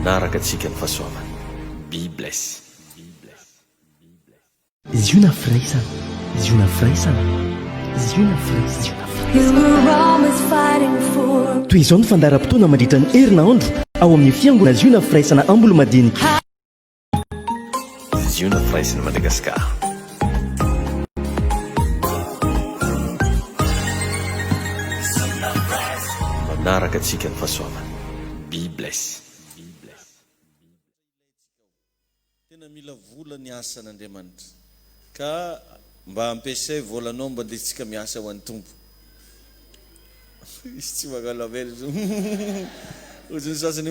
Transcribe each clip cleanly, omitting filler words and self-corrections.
manaraka antsika ny fahasoavana. Be bless. Ziona firaisana, ziona firaisana, ziona firaisana. Toy izao ny fandaharam-potoana mandritra ny herinandro ao amin'ny fiangonana ziona firaisana Ambolomadiniky. Ziona firaisana Madagasikara. Manaraka antsika ny fahasoavana. Be bless. Tena mila vola ny asan'Andriamanitra. Ka mba ampiasay volanao mba andehantsika miasa ho an'ny tompo. Izy tsy magalavely ozony sasany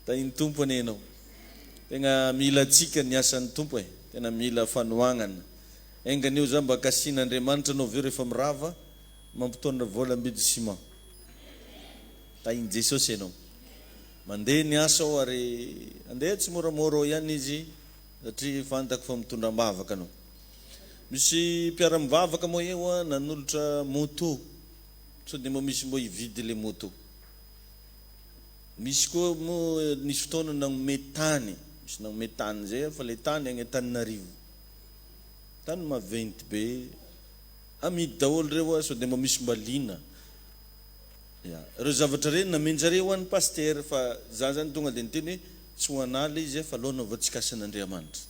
tainy tompo any ianao. Tena mila atsika ny asan'ny tompo e. Tena mila fanoagnana. Engany io zany mba kasian'Andriamanitra anao aveo rehefa mirava mampitondra volam-bidy ciment. Tainy Jesosy ianao. Mandeha ny asa ao ary andeha tsy moramora ihany izy satria fantako fa mitondra mivavaka anao. Misy mpiara-mivavaka moa eo nanolotra moto. So dia misy mbo hividy le moto. Misy koa moa nisy fotoana nagnome tany. Misy nagnome tany zay fa le tany agny Antananarivo. Tany maventy be. Amidy daholo reo so dia misy mbalina. Ireo zavatra reny namenjareo ho an'ny paster fa za zany tonga dia niteny tsy ho anala izy fa aloha vao tsikasан'Andriamanitra.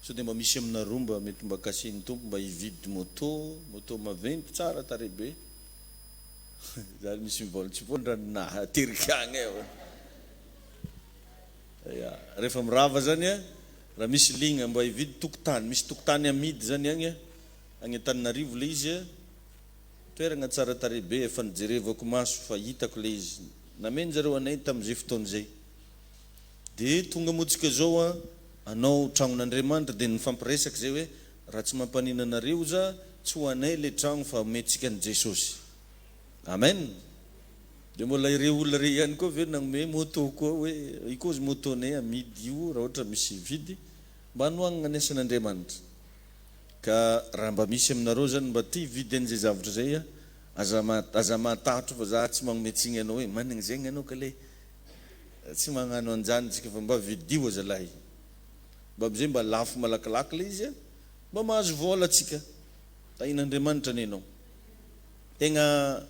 So dia mba misy amina romba mety mba kasian'ny tompo mba hividy moto maventy tsara tarehibe. Za misy mivola tsy fondra na terika agny eo. Rehefa mirava zany raha misy ligna mba hividy tokotany, misy tokotany amidy zany agny Antananarivo le izy toerana tsara tarehibe efa nijerevako maso fa hitako le izy. Nameny zareo anay tamin'izay fotoana zay. Dia tonga motsika zao anao tragnon'Andriamanitra dia nifampiresaka zay hoe raha tsy mampanina anareo za tsy ho anay le tragno fa omentsika ny Jesosy. Amen. Dia mbola ireo olona re ihany koa ve nagnome moto koa hoe iko izy motonay amidy io raha ohatra misy vidy mba hanoagnana ny asan'Andriamanitra. Ka raha mba misy aminareo zany mba ty vidy an'izay zavatra zay aza mahatahotro fa za tsy magnome anao hoe manana zegny anao ka le tsy magnano anjany tsika fa mba vidio zalahy. Mba amizay mba lafo malakilaky le izy mba mahazo vola tsika. Tain'Andriamanitra nenao. Tegna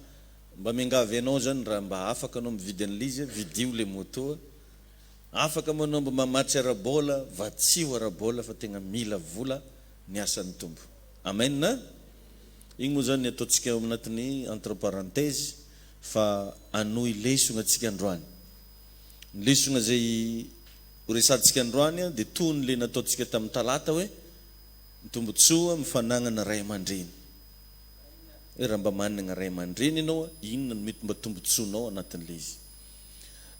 mba miangavy anao zany raha mba afaka anao mividy an'le izy vidio le moto. Afaka manao mba mamatsy ara-bola vatsio ara-bola fa tegna mila vola ny asan'ny tompo. Amen na? Igny moa zany ataontsika anatin'ny entre parenthèse fa anoy lesona antsika androany. Ny lesona zay horesantsika androany dia toy ny le nataontsika tamin'ny talata hoe ny tombotsoa mifanagnana ray aman-dreny. Hoe raha mba manana ray aman-dreny ianao inona no mety mba tombontsoanao anatin'le izy.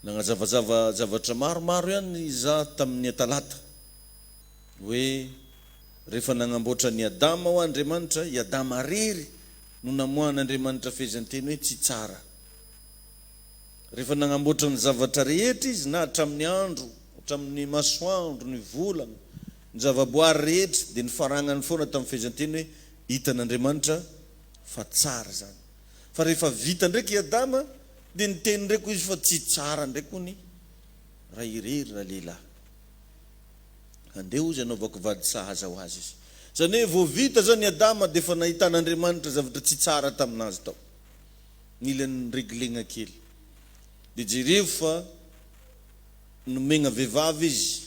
Nagnazavazava zavatra maromaro ihany za tamin'ny talata hoe rehefa nagnamboatra ny Adama ho Andriamanitra, i Adama rery no namoahan'Andriamanitra fehezanteny hoe tsy tsara. Rehefa nagnamboatra ny zavatra rehetra izy na hatramin'ny andro, hatramin'ny masoandro, ny volana, ny zavaboary rehetra dia ny faragnany foana tamin'ny fehezanteny hoe hitan'Andriamanitra fa tsara zany. Fa rehefa vita ndraiky i Adama dia niteny ndraiky izy fa tsy tsara ndraiky ny raha irery na lehilahy. Andeha ozy anaovako vady sahaza ho azy izy. Zany hoe vao vita zany Adama dia efa nahitan'Andriamanitra zavatra tsy tsara taminazy tao. Nila ny reglena kely. Dia jereo fa nomegna vehivavy izy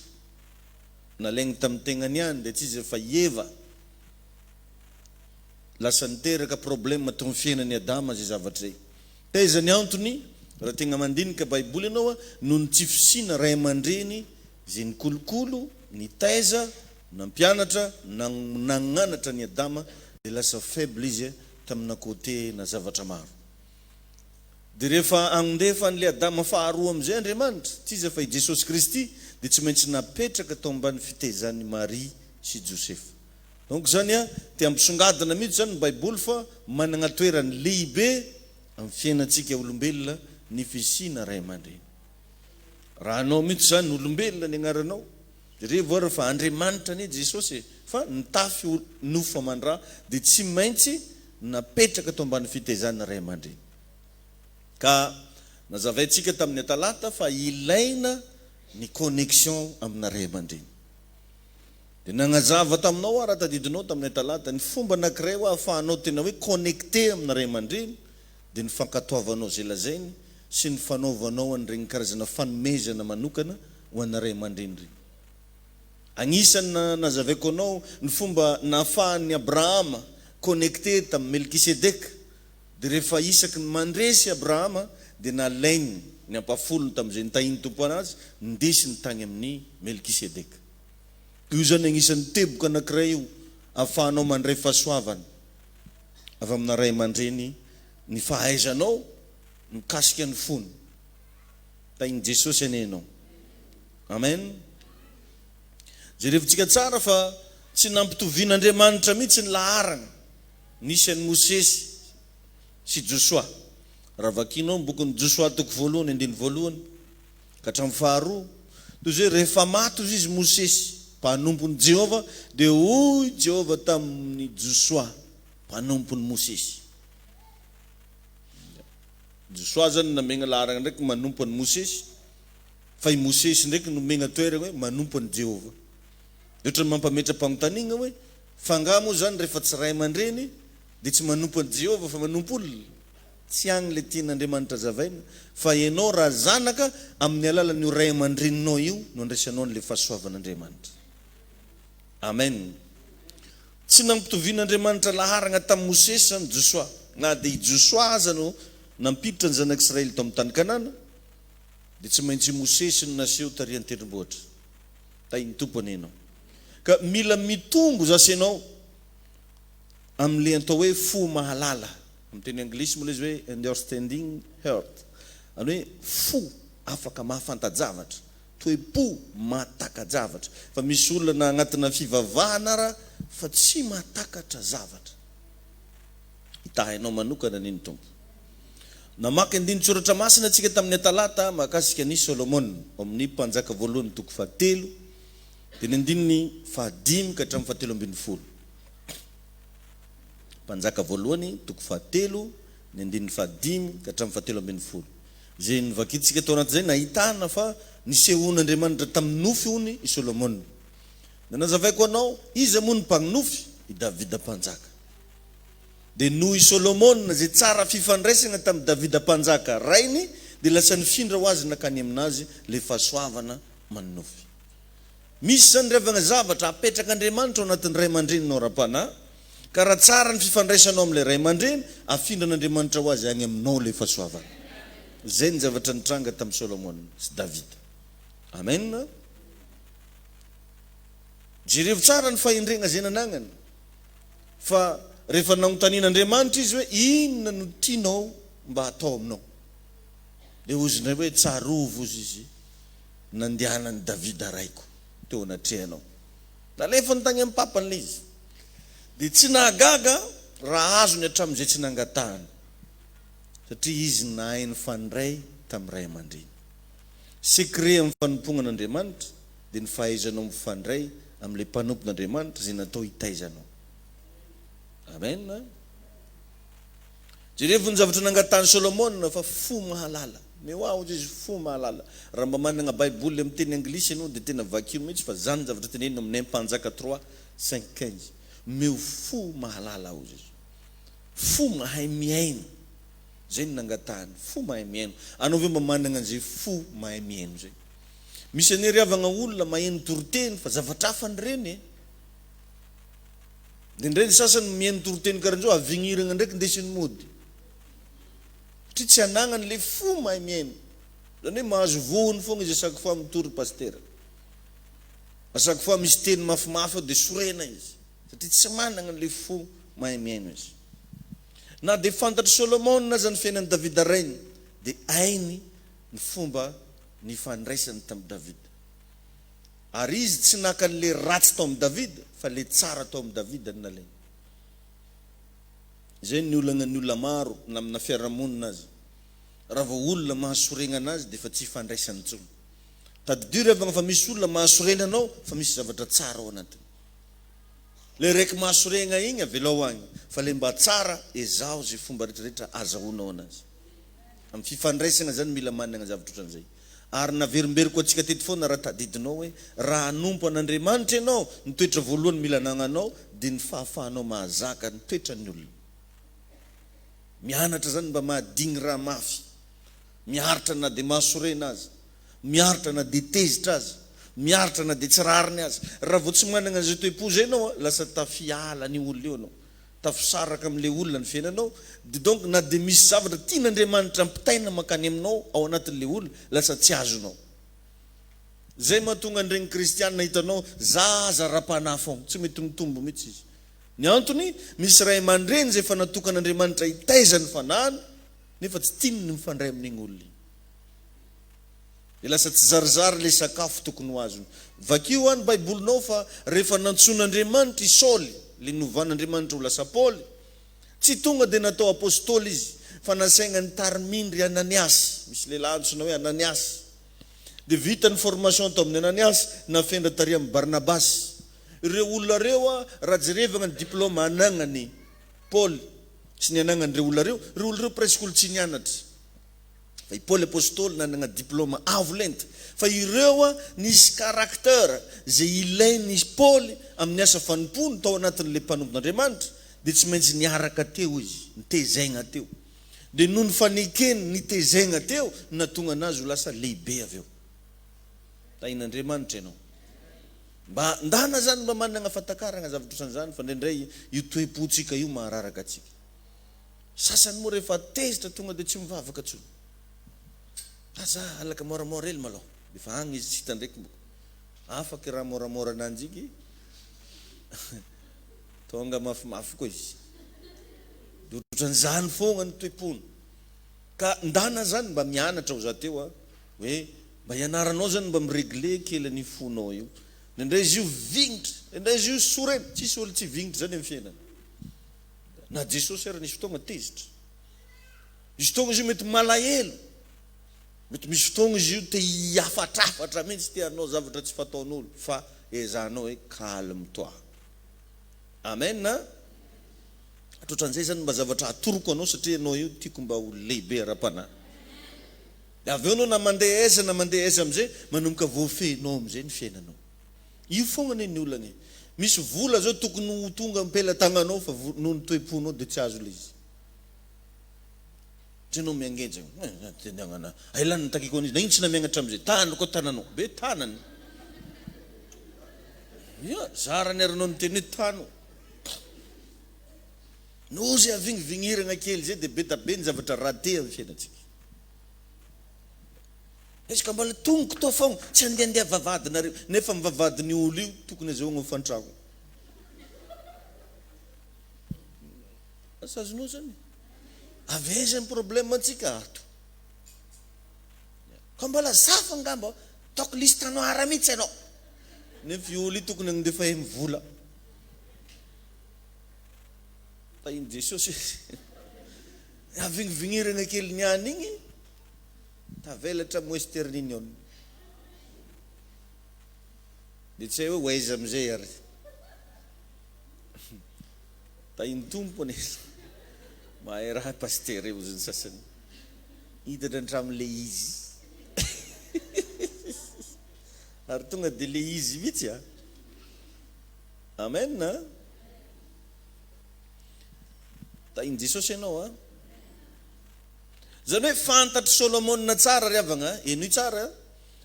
nalaigny tamin'ny tegnany ihany dia tsy izy efa Eva. Lasa niteraka problème tamin'ny fiainan'ny Adama zay zavatra zay. Taizany antony raha tegna mandinika Baiboly ianao no ny tsy fisiana ray aman-dreny zay ny kolokolo ny taiza nampianatra nananatra ny Adama dia lasa faible izy tamina côté na zavatra maro. Dia rehefa andefa an'le Adama faharoa amizay Andriamanitra tsy izy fa i Jesosy Kristy dia tsy maintsy napetraka tao ambany fitezan'ny Maria sy Josefa. Donc zany te ampisongadina mihitsy zany ny Baiboly fa manana toerany lehibe amin'ny fiainantsika olombelona ny fisiana ray aman-dreny. Raha anao mihitsy zany olombelona ny agnaranao revo fa Andriamanitra ny Jesosy fa nitafy nofo amandra dia tsy maintsy napetraka tao ambany fitezana ray aman-dreny. Ka Nazavaintsika tamin'ny talata fa ilaina ny connexion amina ray aman-dreny. Dia nagnazava taminao raha tadidinao tamin'ny talata ny fomba anankiray hoe ahafahanao tena hoe connecté amina ray aman-dreny dia ny fankatoavanao zay lazainy sy ny fanaovanao an'ireny karazana fanomezana manokana ho an'ny ray aman-dreny reny. Agnisan'ny nazavaiko anao ny fomba nahafahan'ny Abrahama connecté tamin'ny Melkisedeka, dia rehefa isaky ny mandresy Abrahama dia nalainy ny ampafolony tamin'izay nitahiny tompo anazy ndesiny tany amin'ny Melkisedeka. Io zany agnisan'ny teboka anankiray io ahafahanao mandray fahasoavana avy amina ray aman-dreny, ny fahaizanao mikasika ny fony tahiny Jesosy anenao. Amen. Jerevintsika tsara fa tsy nampitovian'Andriamanitra mihitsy ny laharana nisy an'i Mosesy sy Josoa. Raha vakinao bokin'ny Josoa toko 1:1 ka hatramin'ny 2 toy izay rehefa maty izy Mosesy mpanompon'ny Jehova dia hoy Jehova tamin'ny Josoa mpanompon'ny Mosesy. Josoa zany namegna laharana ndraiky manompo an'i Mosesy, fa i Mosesy ndraiky nomegna toerana hoe manompo an'i Jehova. Ohatran'ny mampametra-panontaniana hoe fanga moa zany rehefa tsy ray aman-dreny dia tsy manompo an'i Jehova fa manompo olona. Tsy agny le tian'Andriamanitra zavaina fa ianao raha zanaka amin'ny alalan'io ray aman-dreninao io no andraisanao n'le fahasoavan'Andriamanitra. Amen. Tsy nampitovian'Andriamanitra laharana tamin'ny Mosesy zany Josoa, na dia i Josoa aza no nampiditra ny zanak'Israely tao amin'ny tany Kanana dia tsy maintsy Mosesy no naseho tarihan'ny tendrombohitra tahiny tompony ianao. Ka mila mitongo zasy ianao amin'le atao hoe fo mahalala. Amin'ny teny anglisy moa izy hoe understanding heart, any hoe fo afaka mahafantajavatra, toe-po mahatakajavatra. Fa misy olona na agnatina fivavahana raha fa tsy mahatakatra zavatra. Itahainao manokana niny tompo. Namaky andiny tsoratra masina antsika tamin'ny talata mahakasika ny Solomon amin'ny mpanjaka voalohany toko 7 dia ny andininy 5 ka hatramin'ny 7. Mpanjaka voalohany toko 7 ny andininy 5 ka hatramin'ny 7. Zay nivakitsika tao anaty zay nahitana fa nisehon'Andriamanitra tamin'ny nofy hony i Solomon. Na nazavaiko anao izy moa ny mpagnofy i Davida mpanjaka. Dia noho i Solomon zay tsara fifandraisana tamin'ny Davida mpanjaka rainy dia lasa nifindra ho azy nakany aminazy le fahasoavana manofy. Misy zany revana zavatra apetrak'Andriamanitra ao anatin'ny ray aman-dreninao ra-panahy, ka raha tsara ny fifandraisanao amin'ilay ray aman-dreny afindran'Andriamanitra ho azy agny aminao le fahasoavana. Zay ny zavatra nitranga tamin'ny Solomon sy Davida. Amen. Jerevo tsara ny fahendrena zay nanagnany fa rehefa nanontanian'Andriamanitra izy hoe inona no tianao mba hatao aminao, dia ozindray hoe tsarovo izy nandehanan'ny Davida raiko teo anatrehanao. Nalefa ny tany amin'ny papany izy dia tsy nahagaga raha azony hatramin'izay tsy nangatahany, satria izy nahay ny fandray tamin'ny ray aman-dreny. Sekre amin'ny fanompongan'Andriamanitra dia ny fahaizanao mifandray amin'ilay mpanompon'Andriamanitra zay natao hitaizanao. Amen. Jerevo ny zavatra nangatahany Solomon fa fo mahalala. Meo izy fo mahalala. Raha mba manana Baiboly amin'ny teny anglisy ianao dia tena vakio mihitsy fa zany zavatra tenenina amin'ny mpanjaka 3:5-15. Meo fo mahalala ao izy. Fo mahay miaino. Zay ny nangatahany, fo mahay miaino. Anao ve mba manana an'izay fo mahay miaino zay? Misy anery avana olona mahaino toroteny fa zavatra hafa ny reny. Dia indray ny sasany mihaino toroteny karan'izao avignirana ndraiky ndesiny mody. Satria tsy anagnany le fo mahay miaino. Zany hoe mahazo vohony foana izy asaky fois mitory pastera. Asaky fois misy teny mafimafy ao dia sorena izy. Satria tsy manana le fo mahay miaino izy. Na dia fantatry Solomon na zany fiainan'ny Davida rainy dia hainy ny fomba ny fandraisany tamin'ny Davida. Ary izy tsy naka an'le ratsy tao amin'ny Davida fa le tsara tao amin'ny Davida ny nalainy. Zay ny olana ny olona maro na amina fiarahamonina azy. Raha vao olona mahasorena anazy dia fa tsy fandraisany intsony. Tadidio rehefa fa misy olona mahasorena anao fa misy zavatra tsara ao anatiny. Le raiky mahasorena igny avelao agny fa le mba tsara ezao zay fomba rehetrarehetra azahoanao anazy. amin'ny fifandraisana zany mila manana zavatra ohatran'izay. Ary naverimberiko atsika teto foana raha tadidinao hoe raha hanompo an'Andriamanitra ianao, ny toetra voalohany mila nananao dia ny fahafahanao mahazaka ny toetra ny olona. Mianatra zany mba mahadigny raha mafy, miaritra na dia mahasorena azy, miaritra na dia tezitra azy, miaritra na dia tsy rariny azy. Raha vao tsy manana an'izay toe-po zay ianao, lasa tafiala ny olona eo anao, tafisaraka amin'ilay olona ny fiainanao. Donc na dia misy zavatra tian'Andriamanitra ampitaina makany aminao ao anatin'ilay olona, lasa tsy azonao. Zay mahatonga an'iregny kristianina hitanao zaza ra-panahy foana, tsy mety mitombo mihitsy izy. Ny antony misy ray aman-dreny zay efa natokan'Andriamanitra hitaiza ny fanahiny, nefa tsy tiany ny mifandray amin'igny olona. Dia lasa tsy zarizary ilay sakafo tokony ho azony. Vakio any baibolinao fa rehefa nantsoin'Andriamanitra i Saoly, le novan'Andriamanitra ho lasa Paoly, tsy tonga dia natao apôstôly izy, fa nasaina ny tarimindry Ananias. Misy lehilahy antsoina hoe Ananias. Dia vita ny formation atao amin'ny Ananias, nafendra tary amin'ny Barnabas. Ireo olona reo raha jerevana ny diplôma anagnany Paoly sy ny anagnan'ireo olona reo, ireo olona reo presque olo tsy nianatra. Fa i Paoly apôstôly nanana diplôma avo lenta. Fa ireo nisy caractère zay ilainy Paoly amin'ny asa fanompony tao anatin'ilay mpanompon'Andriamanitra, dia tsy maintsy niaraka teo izy, nitezaigna teo. Dia noho ny fanekeny nitezaigna teo, natonga anazy ho lasa lehibe avy eo. Tain'Andriamanitra ianao. Mba ndana zany mba manana fatakarana zavatra ohatran'izany, fa indraindray io toe-pontsika io mahararaka atsika. Sasany moa rehefa tezitra tonga dia tsy mivavaka intsony. Aza alaka moramora hely malao, dia fa agny izy tsy hita ndraiky mboko. Afaka raha moramora ananjy iky, tonga mafimafy koa izy. Dia ohatran'izany foana ny toe-pony. Ka ndana zany mba mianatra ho za teo hoe mba ianaranao zany mba miregle kely ny fonao io. Indray izy io vignitra, indray izy io sorena, tsisy olo tsy vignitra zany amin'ny fiainana. Na Jesosy ary nisy fotoagna tezitra. Misy fotoagna izy io mety malahelo, mety misy fotoagna izy io te hiafatrafatra mihitsy, te hanao zavatra tsy fataon'olo, fa ezanao hoe calme toi. Amen na? Ohatran'izay zany mba zavatra atoroko anao satria anao io tiako mba ho lehibe ara-panahy. Dia avy eo anao na mandeha aiza am'izay, manomboka voafehinao am'izay ny fiainanao. Io foana ny olana. Misy vola zao tokony ho tonga ampela-tagnanao fa noho ny toe-ponao dia tsy azo ilay izy. Tsy anao miangenja, tendanana, ailany takiko an'izy, na ino tsy namianatra am'izay, tanako koa tananao, be tanany. Ia, zarany aranao ny teny hoe tano. No zay avingivingirana kely zay dia be tabe ny zavatra raté amin'ny fiainantsika. Izy ka mbola tongoko tao foagna, tsy handehandeha vavadinareo, nefa mivavadin'ny olo io tokony azahoagna ho fantragno. Asa azonao zany. Aveza ny problème antsika ato. Ka mbola zafa ngamba, taoko liste noara mihitsy ianao. Nefa io olo io tokony andefa mivola. Tainy Jesosy avingivingirana kely niany igny, tavelatra Western Union. Dia tsy hay hoe hoaiza am'izay ary. Tainy tompony, mahay raha paster eo zany sasany. Hitatra hatramin'ilay izy. Ary tonga dia le izy mihitsy a. Amen na? Tainy Jesosy ianao a. Zany hoe fantatry Solomona tsara ry avagna, eno tsara,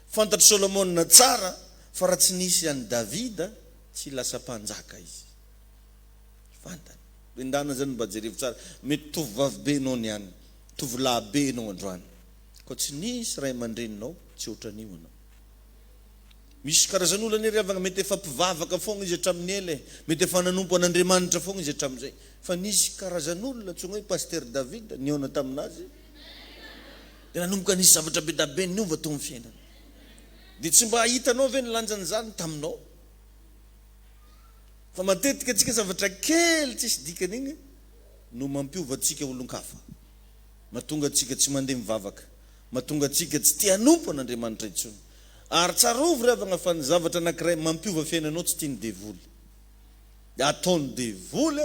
fantatry Solomona tsara, fa raha tsy nisy an'i Davida tsy lasa mpanjaka izy. Fantany. Indana zany mba jerevo tsara, mety tovovavy be anao niany, tovolahy be anao androany. Ko tsy nisy ray aman-dreninao tsy ohatran'io anao. Misy karazan'olo ry avagna mety efa mpivavaka foagna izy hatramin'ny ela, mety efa nanompo an'Andriamanitra foagna izy hatramin'izay. Fa nisy karazan'olona tsonga hoe Paster Davida niona taminazy, dia nanomboka nisy zavatra be dabe niova tao amin'ny fiainana. Dia tsy mba hitanao ve ny lanjan'izany taminao? Fa matetika antsika zavatra kely tsisy dikan'igny no mampiova antsika olon-kafa, mahatonga antsika tsy mandeha mivavaka, mahatonga antsika tsy tia hanompo an'Andriamanitra intsony. Ary tsarovy ry avagna fa ny zavatra anankiray mampiova fiainanao tsy tiany devoly. Dia ataony devoly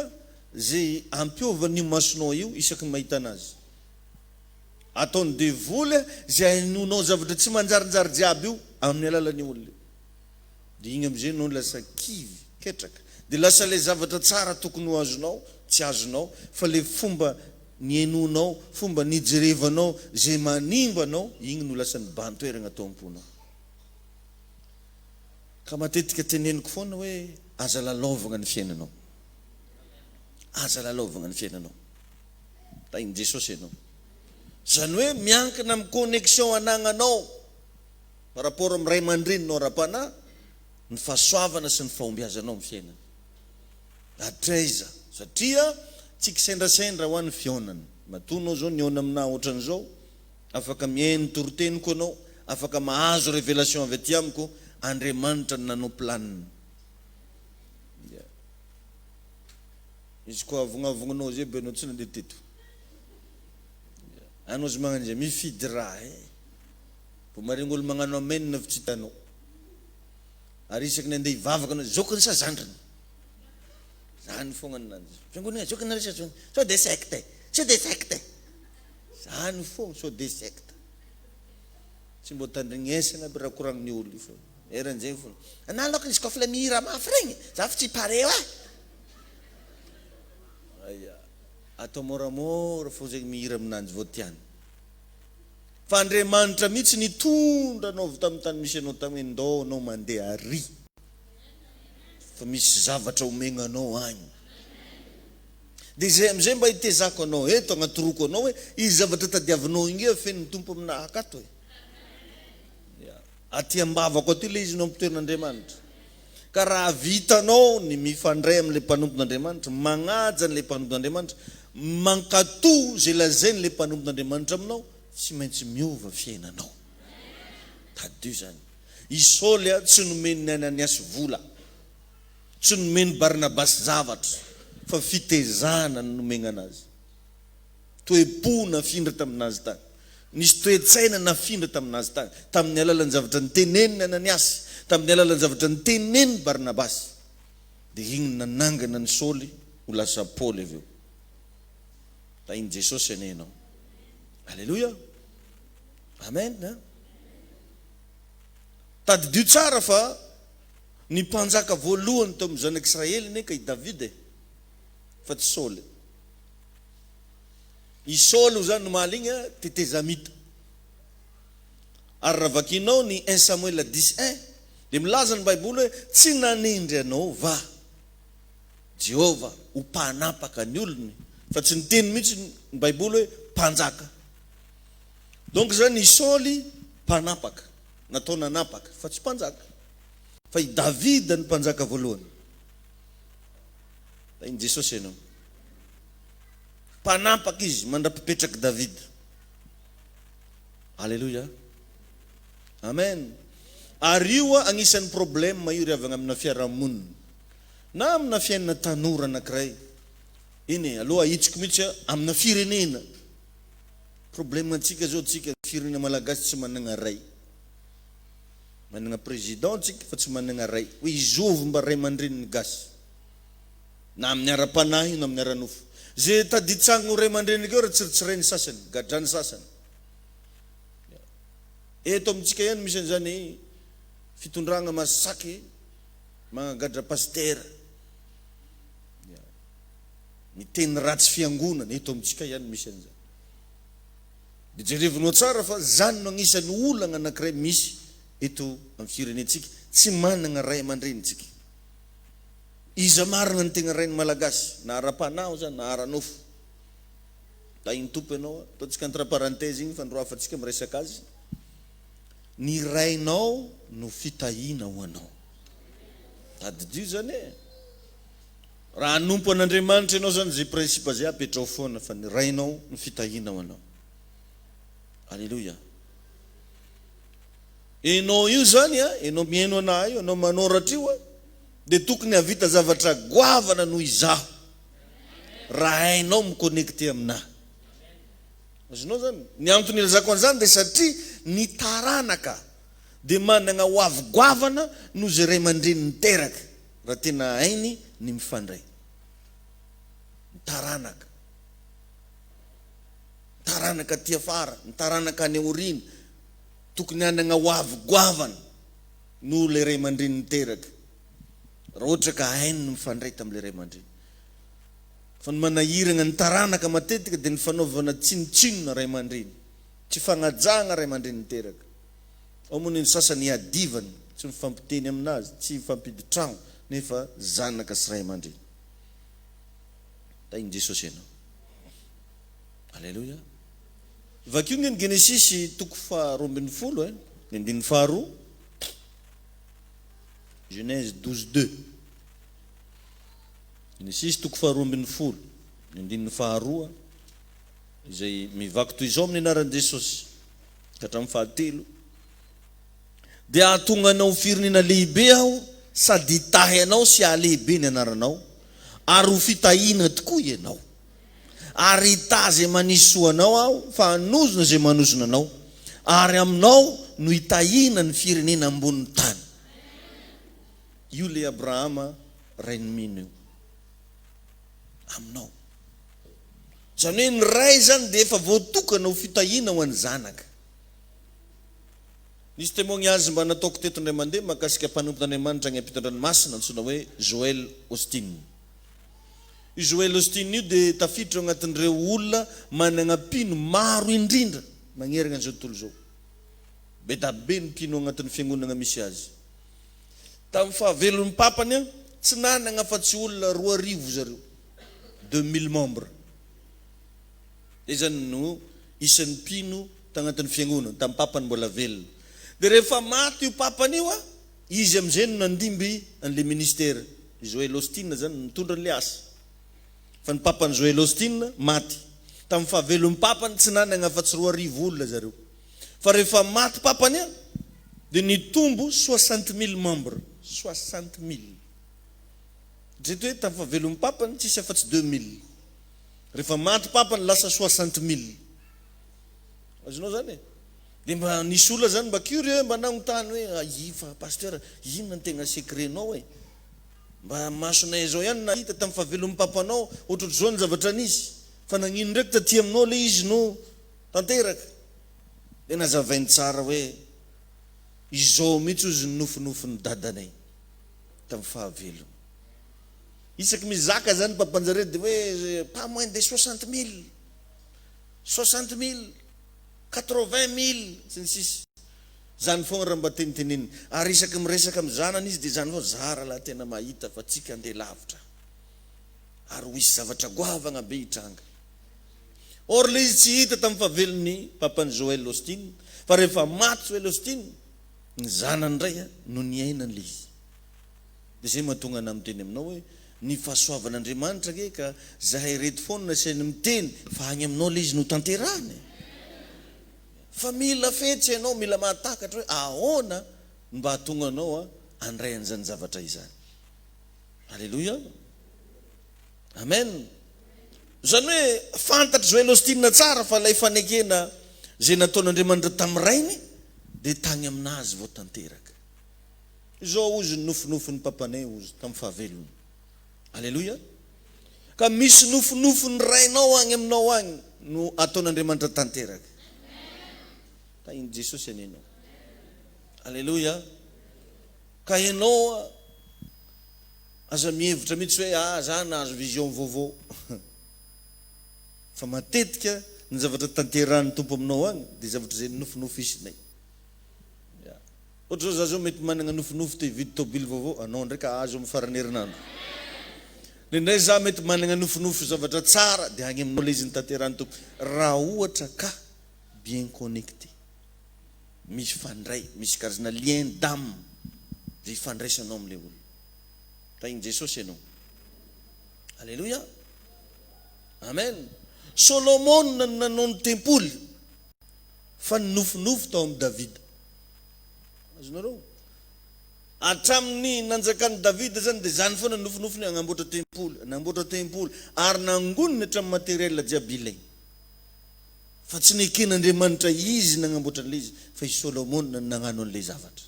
zay ampiova ny masonao io isaky mahita anazy. ataony devoly zay ainonao zavatra tsy manjarinjary jiaby io amin'ny alalan'ny olona dia igny am'izay no lasa kivy ketraka dia lasa le zavatra tsara tokony ho azonao tsy azonao fa le fomba ny enonao fomba nijerevanao zay manimbanao igny no lasa nibantoeragna atao am-ponao ka matetika teneniko foana hoe aza lalaovagna ny fiainanao aza lalaovagna ny fiainanao tainy Jesosy ianao zany hoe miankina amin'ny connexion anagnanao par rapport amin'ny ray aman-dreninao ra-panahy ny fahasoavana sy ny fahombiazanao amin'ny fiainana atraiza satria tsika sendrasendra ho an'ny fionana matonao zao niona aminahy ohatran'izao afaka mihaino toroteniko anao afaka mahazo révélation avy aty amiko Andriamanitra ny nanao planiny izy koa avognaavognanao zay be anao tsy nandeha teto anao zy magnano zay mifidy raha mbo maregny olo magnano amenina avy tsy hitanao ary isaky ny andeha hivavaka anao zokony sa zandriny zany fogna ninanjy fiangonana zokony naresa sao de secte sao de secte zany fogna sao de secte tsy mbo tandrignesana aby raha koragniny olo io fo eran'izay fogna ana lokony izy kofa la mihira mafy regny za fa tsy pareo aya atao moramora fo zegny mihira aminanjy vao tiany fa Andriamanitra mihitsy nitondra anao avy tamin'ny tany misy anao tamy hoe ndao anao mandeha ary fa misy zavatra omegnanao agny dia zay am'izay mba hitezako anao eto agnatoroko anao hoe izy zavatra tadiavinao inge fen'ny tompo aminahy akato e aty ambavako aty le izy nao ampitoerin'Andriamanitra ka raha vitanao ny mifandray amin'le mpanompon'Andriamanitra magnaja n'le mpanompon'Andriamanitra mankato zay lazainy le mpanompon'Andriamanitra aminao tsy maintsy miova fiainanao tadio zany Isaoly tsy nomeny Ananiasy vola tsy nomeny Barnabasy zavatra fa fitezana ny nomegna anazy toe-po nafindra taminazy tany nisy toe-tsaina nafindra taminazy tany tamin'ny alalan'ny zavatra niteneniny Ananiasy tamin'ny alalan'ny zavatra niteneniny Barnabasy dia igny nanangana ny Saoly ho lasa Paoly avy eo tainy Jesosy anenao alleluia amen tadidio tsara fa ny mpanjaka voalohany tao amin'ny zanak'Israely neka i Davida fa tsy Saoly i Saoly zany nomaly igny tetezamita ary raha vakinao ny 1 Samuel 11 dia milaza ny Baiboly hoe tsy nanendry anao va Jehova ho mpanapaka ny olony fa tsy niteny mihitsy ny Baiboly hoe mpanjaka donc zany i Saoly mpanapaka natao nanapaka fa tsy mpanjaka fa i Davida ny mpanjaka voalohany iny Jesosy ianao mpanapaka izy mandrapipetraky Davida alleluia amen ary io agnisan'ny problème io ry avagna amina fiarahamonina na amina fiainana tanora anankiray iny aloha ahitsiko mihitsy amina firenena problème antsika zao tsika firenena malagasy tsy managna ray managna président tsika fa tsy managna ray hoe izovy mba ray aman-dreniny gasy na amin'ny ara-panahy na amin'ny ara-nofo zay taditsagno ray aman-dreniny keo raha tsiritsirainy sasany gadrany sasany eto amintsika ihany misy an'izany fitondragna masaky magnagadra pastera miteny ratsy fiangonana eto amintsika ihany misy an'izany dia jerevinao tsara fa zany no agnisan'ny olana anankiray misy eto amin'ny firenentsika tsy managna ray aman-drenitsika iza marina ny tegna rainy malagasy na ara-panahy zany na ara-nofo tainy tompo ianao ataontsika entre parenthèse igny fandroafatsika miresaka azy ny rainao no fitahina ho anao tadidio zany raha nompo an'Andriamanitra ianao zany zay principe zay apetrao foana fa ny rainao no fitahina ho anao alleluia enao io zany enao mihaino anahy io anao manoratra io dia tokony havita zavatra goavana noho izaho raha hainao miconnecté aminahy azonao zany ny antony ilazako an'izany dia satria ny taranaka dia manana ho avy goavana no zay ray aman-dreny niteraka raha tena hainy ny mifandray ny taranaka taranaka aty afara, ny taranaka any aorina, tokony hanana hoavigoavana no le ray aman-dreny niteraka. Raha ohatra ka hainy mifandray tamin'le ray aman-dreny. Fa ny manahirana ny taranaka matetika dia ny fanaovana tsinotsinona ray aman-dreny, tsy fagnajana ray aman-dreny niteraka. Ao moa ny sasany adivany, tsy mifampiteny aminazy, tsy mifampiditrano, nefa zanaka sy ray aman-dreny. Tainy Jesosy ianao. Alleluia. Vakio ny Genesisy toko 12, ny andininy faharoa, Genèse 12:2. Genesisy toko 12, ny andininy faharoa, izay mivaky toy izao amin'ny anaran'i Jesosy ka hatramin'ny fahatelo. Dia ahatonga anao firenena lehibe aho, sady hitahy anao sy ahalehibe ny anaranao, ary ho fitahiana tokoa ianao. Ary hita zay manisy anao aho, fa hanozona zay manozona anao, ary aminao no hitahiana ny firenena ambony tany. Io le Abrahama rainy mino io. Aminao. Zany hoe ny ray zany dia efa voatokana ho fitahiana ho an'ny zanaka. Nisy témoignage mba nataoko teto indray mandeha mahakasika mpanompon'Andriamanitra agny am-pitondranomasina antsoina hoe Joel Austin. Io Joel Austin io dia tafiditra agnatin'ireo olona manana mpino maro indrindra magnerana an'izao tontolo izao. Be da be ny mpino agnatin'ny fiangonana misy azy. Tamin'ny fahavelon'ny papany a, tsy nanana afa-tsy olona 2,000 zareo, 2000 membres. Dia zany no isan'ny mpino tagnatin'ny fiangonana tamin'ny papany mbola velona. Dia rehefa maty io papany io a, izy amin'izay no nandimby an'le ministera. Joel Austin zany nitondra an'le asa. Fa ny papany Joel Austin maty. Tamin'ny fahavelon'ny papany tsy nanana afa-tsy 2,000 olona zareo. Fa rehefa maty papany a, dia nitombo 60,000 membres. 60,000. Jeto hoe tamin'ny fahavelon'ny papany tsisy afa-tsy 2,000. Rehefa maty papany lasa 60,000. Azonao zany e? Dia mba nisy olona zany mba curieux mba nagnotany hoe ifa pasteur, inona ny tegna secretnao e? Mba masonay zao ihany na hita tamin'ny fahavelon'ny papanao ohatr'izao ny zavatra nisy. Fa nagnino ndraiky taty aminao le izy no tanteraka. Dia nazavainy tsara hoe izao mihitsy ozy ny nofinofiny dadanay tamin'ny fahavelony. Isaky mizaka zany papanjare dia hoe pas moins de 60,000, 60,000, 80,000 sy ny sisy. Zany foana raha mba teniteneniny. Ary isaky miresaka amin'ny zanany izy dia zany foana zara laha tena mahita fa tsika andeha lavitra. Ary ho isy zavatra goavagna be hitranga. Or le izy tsy hita tamin'ny fahavelon'ny papany Joel Austin, fa rehefa maty Joel Austin, ny zanany indray no niainany le izy. Dia zay mahatonga ana miteny aminao hoe ny fahasoavan'Andriamanitra ke ka zahay reto foana nasiany miteny fa agny aminao le izy no tanterahany. Fa mila fetsy ianao, mila mahatakatra hoe ahoana mba hahatonga anao andray an'izany zavatra izany. Alleluia. Amen. Zany hoe fantatra Joel Austin tsara fa ilay fanekena zay nataon'Andriamanitra tamin'ny rainy dia tagny aminazy vao tanteraka. Izao ozy ny nofinofiny papanay ozy tamin'ny fahavelony. Alleluia. Ka misy nofinofiny rainao agny aminao agny no ataon'Andriamanitra tanteraka. Tainy Jesosy anenao. Alleluia. Ka ianao aza mihevitra mihitsy hoe za nahazo vision vaovao. Fa matetika ny zavatra tanterahan'ny tompo aminao agny dia zavatra zay nofinofisinay. Ohatra zao mety manana nofinofy te hividy tôbily vaovao, anao ndraika azo amin'ny farany herinandro. Indray za mety manana nofinofy zavatra tsara dia agny aminao le izy ny tanterahan'ny tompo. Raha ohatra ka bien connecté, misy fandray, misy karazana lien d'âme zay fandraisanao amin'ilay olona. Tainy Jesosy ianao. Alleluia. Amen. Solomon nanao ny tempoly fa ny nofinofy tao amin'ny Davida. Azonareo? Hatramin'ny nanjakan'ny Davida zany dia zany foana nofinofiny agnamboatra tempoly, nanamboatra tempoly ary nangoniny hatramin'ny matériel jiaby ilainy. Fa tsy neken'Andriamanitra izy nagnamboatra an'ilay izy, fa izy Solomon nagnano an'ilay zavatra.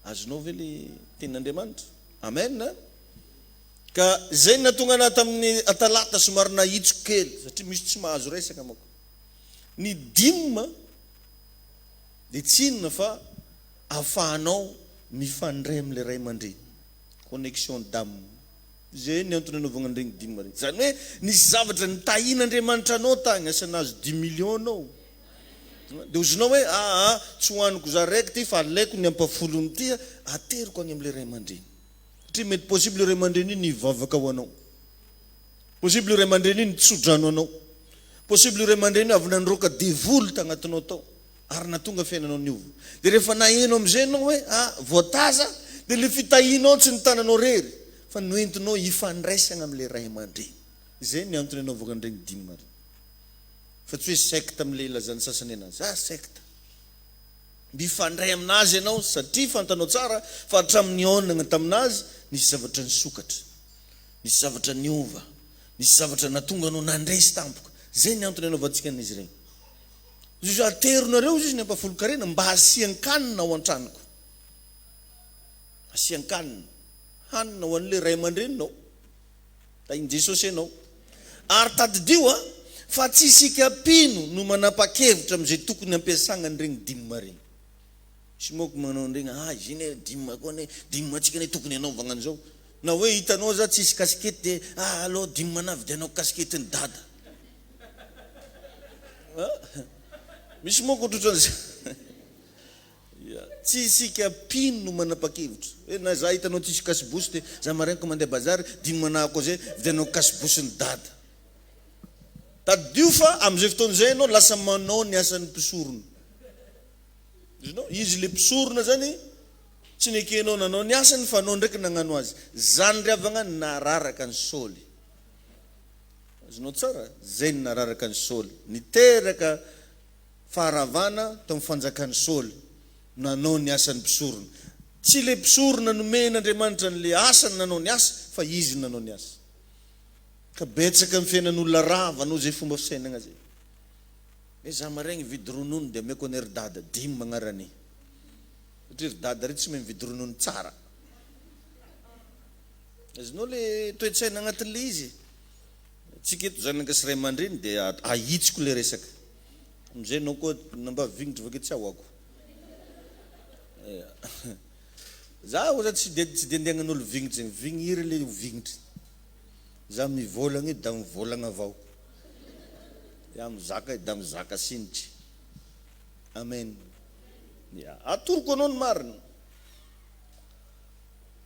Azonao ve le tenin'Andriamanitra? Amen. Ka zay natonga ana tamin'ny atalata somary nahitsoko kely satria misy tsy mahazo resaka mako. Ny dimy dia tsy inona fa ahafahanao mifandray amin'ilay ray aman-dreny. Connexion d'âme. Zay ny antony anaovana an'iregny dimy regny. Zany hoe nisy zavatra nitahian'Andriamanitra anao tagny asana azo 10 millions anao. Dia ozonao hoe tsy hohaniko za raiky ty fa alaiko ny ampafolony ty ateriko any amin'ilay ray aman-dreny. Satria mety possible ray aman-dreny iny hivavaka ho anao. Possible ray aman-dreny iny tsodrano anao. Possible ray aman-dreny avy nandroaka devoly tagnatinao tao ary natonga fiainanao niova. Dia rehefa naheno am'izay anao hoe voataza dia le fitahianao tsy nitananao rery fa noentinao hifandraisana amin'ilay ray aman-dreny. Zay ny antony anaovana an'iregny dimy regny. Fa tsy hoe secte amin'ilay ilazany sasany anazy. Secte. Mifandray aminazy ianao satria fantanao tsara fa hatramin'ny onagna taminazy nisy zavatra nisokatra, nisy zavatra niova, nisy zavatra natonga anao nandresy tampoka. Zay ny antony anaovantsika an'izy regny. Izy ateronareo izy ny ampafolo-karena mba hasian-kanina ao an-tranoko. Hasian-kanina. Hanina ho an'ilay ray aman-dreninao. Tahin Jesosy ianao. Ary tadidio fa tsy isika pino no manapa-kevitra amin'izay tokony ampiasana an'iregny dimy regny. Sy moko manao an'iregny izy iny dimy koa ne dimy atsika ne tokony anaovana an'izao. Na hoe hitanao za tsy isy kasikety dia alô dimy manavy dia anao kasiketiny dada. Misy moko ohatran'izay. Tsy isika pino no manapa-kevitra. Hoe na za hitanao tsy isy kasibosy dia za marainko mandeha bazary dimy manahako zay vidianao kasibosiny dada. Tadidio fa amin'izay fotoan'izay anao lasa manao ny asan'ny mpisorona. Izy le mpisorona zany tsy nekenao nanao ny asany fa anao ndraiky nagnano azy. Zany riavagna nararaka ny Saoly. Azonao tsara? Zay ny nararaka ny Saoly. Niteraka faharavana tao amin'ny fanjakan'ny Saoly. Nanao ny asan'ny mpisorona. Tsy le mpisorona nomen'Andriamanitra n'le asany nanao ny asa fa izy nanao ny asa. Ka betsaka amin'ny fiainan'olona rava anao zay fomba fisainana zay. Hoe za maraigny vidy ronono dia ameko any ry dada dimy magnarany. Satria ry dada reto tsy mahay mividy ronono tsara. Azonao le toe-tsaina agnatin'le izy. Tsika eto zanaka sy ray aman-dreny dia ahitsiko le resaka. Amizay anao koa namba vignitra vake tsy ahoako. Za oza tsy de andehanan'olo vignitra zegny. Vigniry le vignitra. Za mivolagna da mivolagna avao. Ya mizaka da mizaka sinitry. Amen. Atoroko anao ny marina.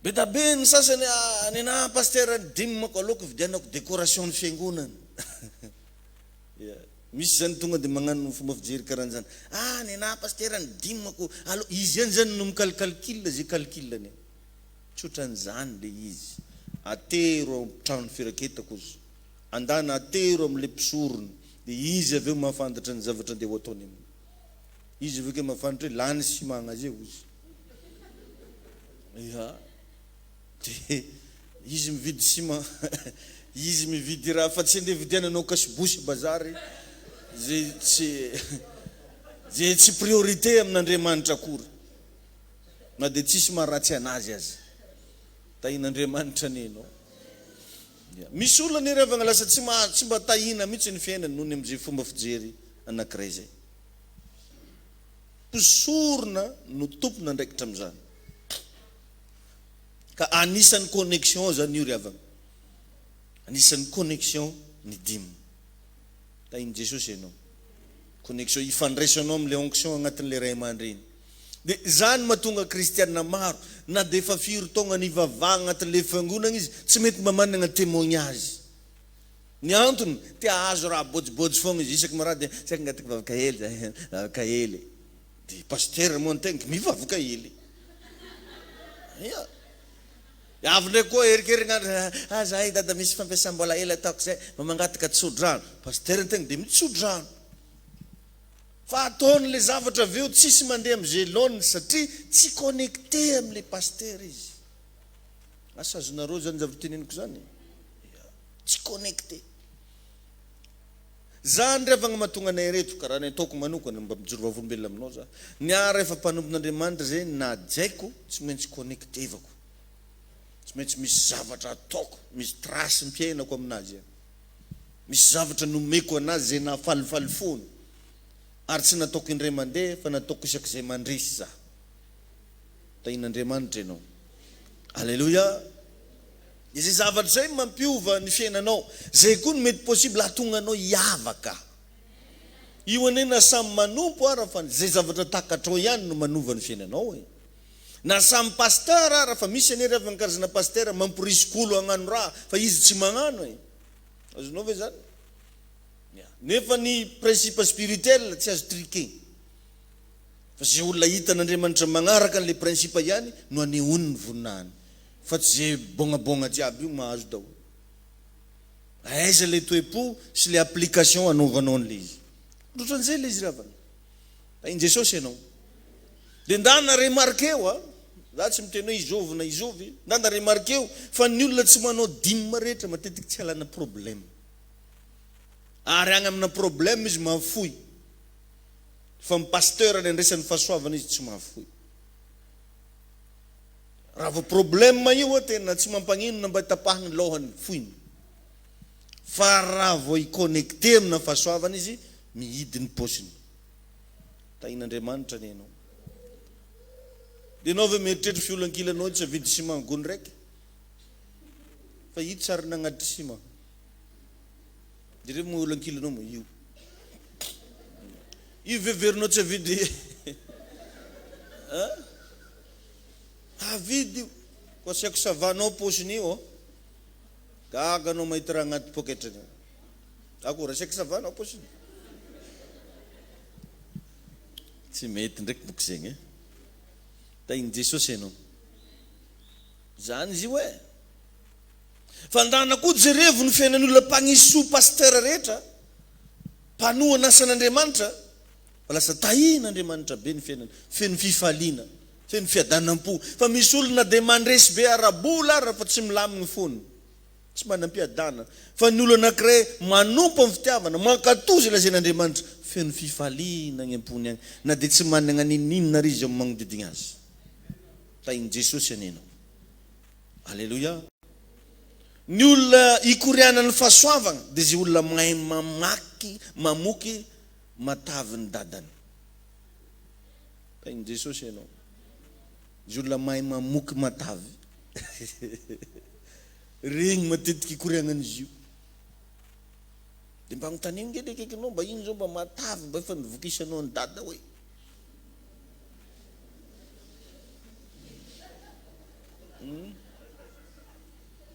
Be da be ny sasany nena pasteur dimy mako aloko vidianako décoration ny fiangonana. Misy zany tonga dia magnano fomba fijery karan'izany. Nena pasteur ny dimy mako alo izy ihany zany no mikalkalkila zay kalkilany. Tsotran'izany le izy. Atero trano firaketako izy. Andana atero amin'le mpisorona. Dia izy aveo mahafantatra ny zavatra andeha ho ataony aminy. Izy aveo ke mahafantatra hoe lany simagna zay izy. Dia izy mividy sima. Izy mividy raha fa tsy andeha vidiananao kasibosy bazary. Zay tsy priorité amin'Andriamanitra akory. Na dia tsisy maharatsy anazy azy. Tahin'Andriamanitra nenao. Misy olona nirevagna lasa tsy mba tahina mihitsy ny fiainany noho ny amin'izay fomba fijery anankiray zay. Mpisorona no tompona ndraikitra amin'izany. Ka anisan'ny connexion zany io riavagna. Anisan'ny connexion ny dimy. Tahin Jesosy ianao. Connexion ifandraisanao amin'ilay onction agnatin'ilay ray aman-dreny. Dia zany mahatonga kristianina maro na dia efa firy taona nivavahana agnatin'ilay fiangonana izy tsy mety mba manana témoignage. Ny antony tia azo raha bojiboji foana izy isaky maraha dia tsy angataka vavaka hely vavaka hely. Dia pasteur moa antegna mivavaka hely. Avy ndray koa erikerinandro zahay dada misy fampiasam-bola hely ataoko zay mba mangataka tsodrano. Pasteur antegna dia mitsodrano. Fa ataon'le zavatra aveo tsisy mandeha amin'izay laoniny satria tsy connecté amin'le pasteur izy. Asa azonareo zany zavatra teneniko zany. Tsy connecté. Zany riavagna mahatonga anay reto karaha ny ataoko manokana mba mijoro vavolombelona aminao za. Ny ara efa mpanompon'Andriamanitra zay na jaiko tsy maintsy connectevako. Tsy maintsy misy zavatra ataoko, misy trasy mpiainako aminazy. Misy zavatra nomeko anazy zay nahafalifaly foana. ary tsy nataoko indray mandeha fa nataoko isak'izay mandresy za. Tain'Andriamanitra ianao. Alleluia. Izay zavatra zay mampiova ny fiainanao. Zay koa no mety possible hahatonga anao hiavaka. Io ane na samy manompo ara fa zay zavatra takatrao ihany no manova ny fiainanao e. Na samy pasteur ara fa misy anery avy karazana pasteur mampirisokolo hagnano raha fa izy tsy magnano e. Azonao ve zany? Nefa ny principe spirituel tsy azo triquer. Fa zay olona hitan'Andriamanitra magnaraka an'le principe ihany no anehoany ny voninahiny. Fa tsy zay bognabogna jiaby io mahazo daholo. Aiza le toe-po sy le application anaovanao an'le izy. Ohatran'izay le izy ravana. Tain'i Jesosy ianao. Dia ndana remarkeo za tsy miteny hoe izovy na izovy. Ndana remarkeo fa ny olona tsy manao dimy rehetra matetika tsy halana problème. Ary agny amina problème izy mahafoy. Fa ny pasteur ny andresan'ny fahasoavana izy tsy mahafoy. Raha vao problème io tena tsy mampanino mba tapahany lohany foiny. Fa raha vao i-connecté amina fahasoavana izy mihidy ny posiny. Tain'Andriamanitra ny ianao. Dia anao ve mieritreritra fiolankilanaao tsy avidy ciment gony raiky? Fa io tsary nagnatitra ciment. Dire mo olankilanao mo io. Io veverinao tsy avidy. Avidy io. Ko asiako savanao posiny io. Gaga anao mahita raha agnaty poketrany. Akory asiako savanao posiny. Tsy mety ndraiky boka zegny. Tain'i Jesosy ianao. Zany izy io e. Fandana koa jerevo ny fiainan'ny olona mpagniso pasteur rehetra. Mpanoa n'asan'Andriamanitra. Fa lasa tahin'Andriamanitra be ny fiainany. Feno fifaliana. Feno fiadanam-po. Fa misy olona dia mandresy be arabola ara fa tsy milaminy fony. Tsy manam-piadana. Fa ny olona anankiray manompo amin'ny fitiavana. Mankatozy ilazain'Andriamanitra. Feno fifaliana ny ampony agny. Na dia tsy manana ninina ary izy amin'ny magnodidina azy. Tain'i Jesosy anenao. Alleluia. Ny olona ikoriana ny fahasoavana dia zay olona mahay mamoky matavy ny dadany. Tain'i Jesosy ianao. Zay olona mahay mamoky matavy. Regny matetika ikorianan'izy io. Dia mba agnontaniana ngedy akaikinao mba ino zao mba matavy mba efa nivokisanao ny dada hoe.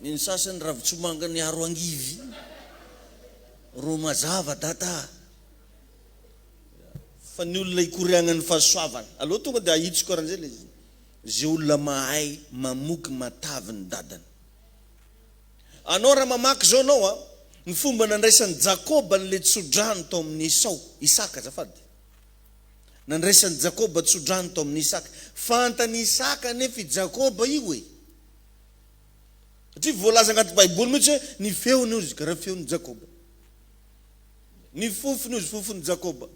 Ny sasany ravitsomanga ny aro angivy. Ro mazava dada. Fa ny olona ikoriana ny fahasoavana. Aloha tonga dia ahitsy karan'izay le izy. Zay olona mahay mamoky matavy ny dadany. Anao raha mamaky zao anao ny fomba nandraisan'ny Jakoba n'le tsodrany tao amin'ny Esau, Isaka azafady. Nandraisan'ny Jakoba tsodrany tao amin'ny Isaka. Fantany Isaka nefa i Jakoba io e. Satria voalaza agnaty Baiboly mihitsy hoe ny feony izy karaha feon'ny Jakoba. Ny fofony izy fofon'ny Jakoba.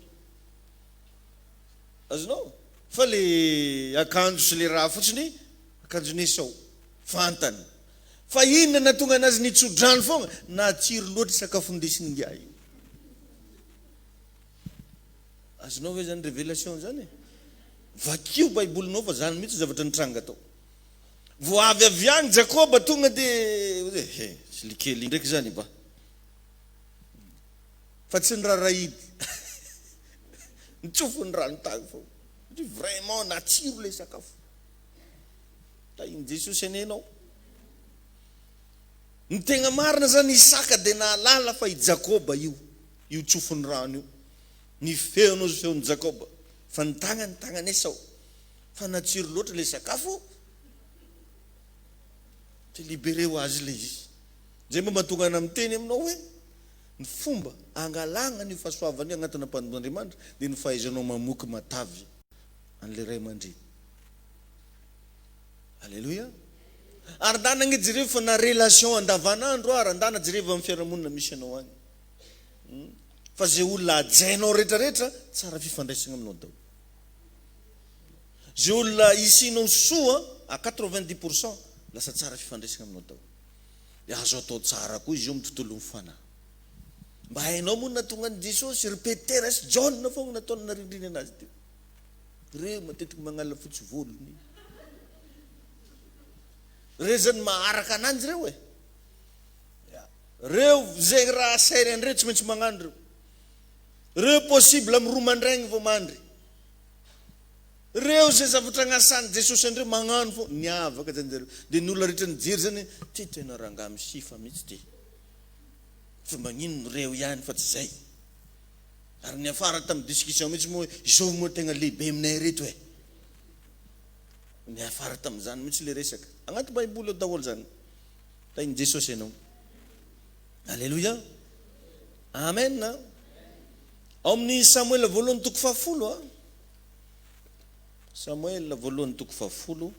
Azonao? Fa le akanjo sy le raha fotsiny akanjon'ny Esau. Fantany. Fa inona na tonga anazy ny tsodrany foana na tsiro loatra sakafo ndesiny ngia io. Azonao hoe zany révélation zany e. Vakio Baibolinao fa zany mihitsy zavatra nitranga tao. Vao avy avy agny Jakoba tonga dia tsy likely ndraiky zany ba. Fa tsy ny rarahidy. Nitsofo ny rano tagny fô. Vraiment natsiro le sakafo. Tain'i Jesosy anenao. Ny tegna marina zany Isaka dia nahalala fa i Jakoba io tsofony rano io. Ny feonaozy feon'ny Jakoba. Fa ny tagnany Esau. Fa natsiro loatra le sakafo. Te libéré ho azy le izy. Zay mba mahatonga ana miteny aminao hoe ny fomba angalana ny fahasoavany agnatina mpanompoan'Andriamanitra dia ny fahaizanao mamoky matavy an'le ray aman-dreny. Alleluia. Ary ndana ny jereo fa na relation andavanandro ary ndana jereo amin'ny fiarahamonina misy anao agny. Fa zay olona ajainao rehetrarehetra tsara fifandraisana aminao daholo. Zay olona isinao soa à 90% lasa tsara fifandraisana aminao daholo. Dia azo atao tsara koa izy io amin'ny tontolo mifanahy. mba hainao moa natonga an Jesosy ry Petera sy John foagna nataony narindriny anazy teo. Reo matetiky magnala fotsy volony. Reo zany maharaka ananjy reo e. Reo zay raha sairany reo tsy maintsy magnano reo. Reo possible amin'ny roa mandraigny vao mandry. Reo zay zavatra agnasany Jesosy andreo magnano fo niavaka zany zareo. Dia ny olona rehetra nijery zany ty tena rangamy sifa mihitsy ty. Fa magnino reo ihany fa tsy zay. Ary ny afara tamin'ny discussion mihitsy moa izao moa tegna lehibe aminay reto e. Ny afara tamin'izany mihitsy le resaka. Agnaty Baiboly ao daholo zany. Tain'i Jesosy ianao. Alléluia. Amen. Ao amin'ny Samuel voalohany toko 10. Samuel voalohany toko 10.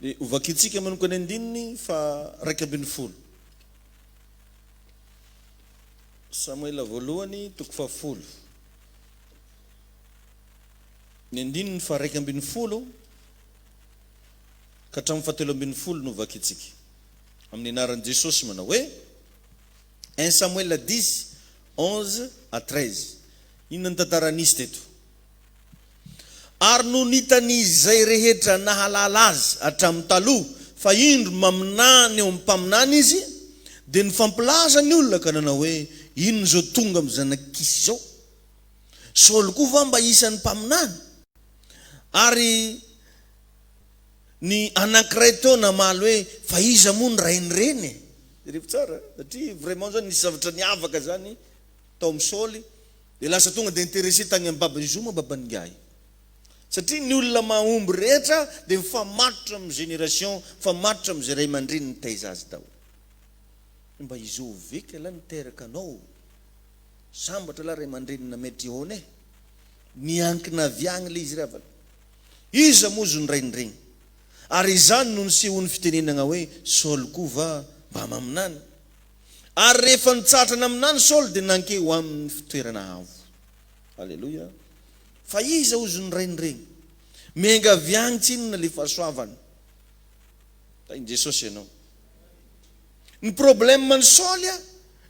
Dia ovakitsika manomboka ny 9 fa 12. Samuel voalohany toko 10. Ny 9 fa 12 ka hatramin'ny 17 no ovakitsika. Amin'ny anaran'i Jesosy manao hoe 1 Samuel 10, 11 à 13. Inona ny tantara nisy teto? Ary no nitan'izay rehetra nahalala azy hatramin'ny taloha fa indro maminany eo mpaminany izy, dia nifampilaza ny olona ka nanao hoe ino zao tonga amin'ny zanak'isy zao? Saoly koa va mba isan'ny mpaminany? Ary ny anankiray teo namaly hoe fa iza moa ny rainy reny? Rehefa tsara, satria vraiment zany nisy zavatra niavaka zany tao amin'ny Saoly, dia lasa tonga dia intéressé tagny amin'ny baba izy moa babany ngiahy. Satria ny olona mahomby rehetra dia mifamatotra amin'ny génération, mifamatotra amin'izay ray aman-dreny nitaiza azy daholo. Mba izo veka la niteraka anao, sambatra la ray aman-dreny nametry hone, miankina avy agny le izy ravana. Iza moa zo ny rainy. Ary izany no niseho ny fitenenana hoe Saoly koa va mba maminany. Ary rehefa nitsatrana aminany Saoly dia nanke ho amin'ny fitoerana avo. Alléluia. Fa iza ozo ny rainy. Menga avy agny tsinona le fahasoavana. Tain'i Jesosy ianao. Ny problème ny Saoly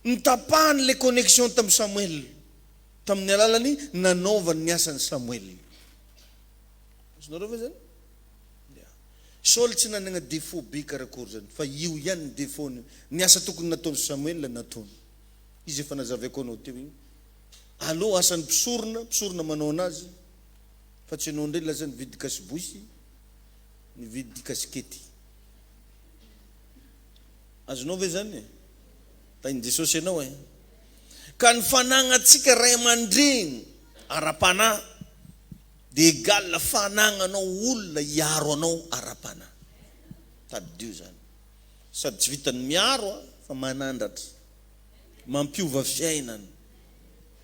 ny tapahany le connexion tamin'ny Samuel, tamin'ny alalany nanaovany ny asan'ny Samuel. Sonareo ve zany? Saoly tsy nanana défaut be karakory zany, fa io ihany ny défaut ny asa tokony nataony Samuel nataony. Izy efa nazavako anao teo igny. Allo asany mpisorona manao anazy, fa tsy anao ndray laza nividy kasibosy, nividy kasikety. Azonao ve zany? Tain'i Jesosy ianao e. Ka ny fanagnatsika ray aman-dreny ara-panahy dia égal fanagnanao olona hiaro anao ara-panahy. Tadidio zany. Sady tsy vitany miaro fa manandratra, mampiova fiainana,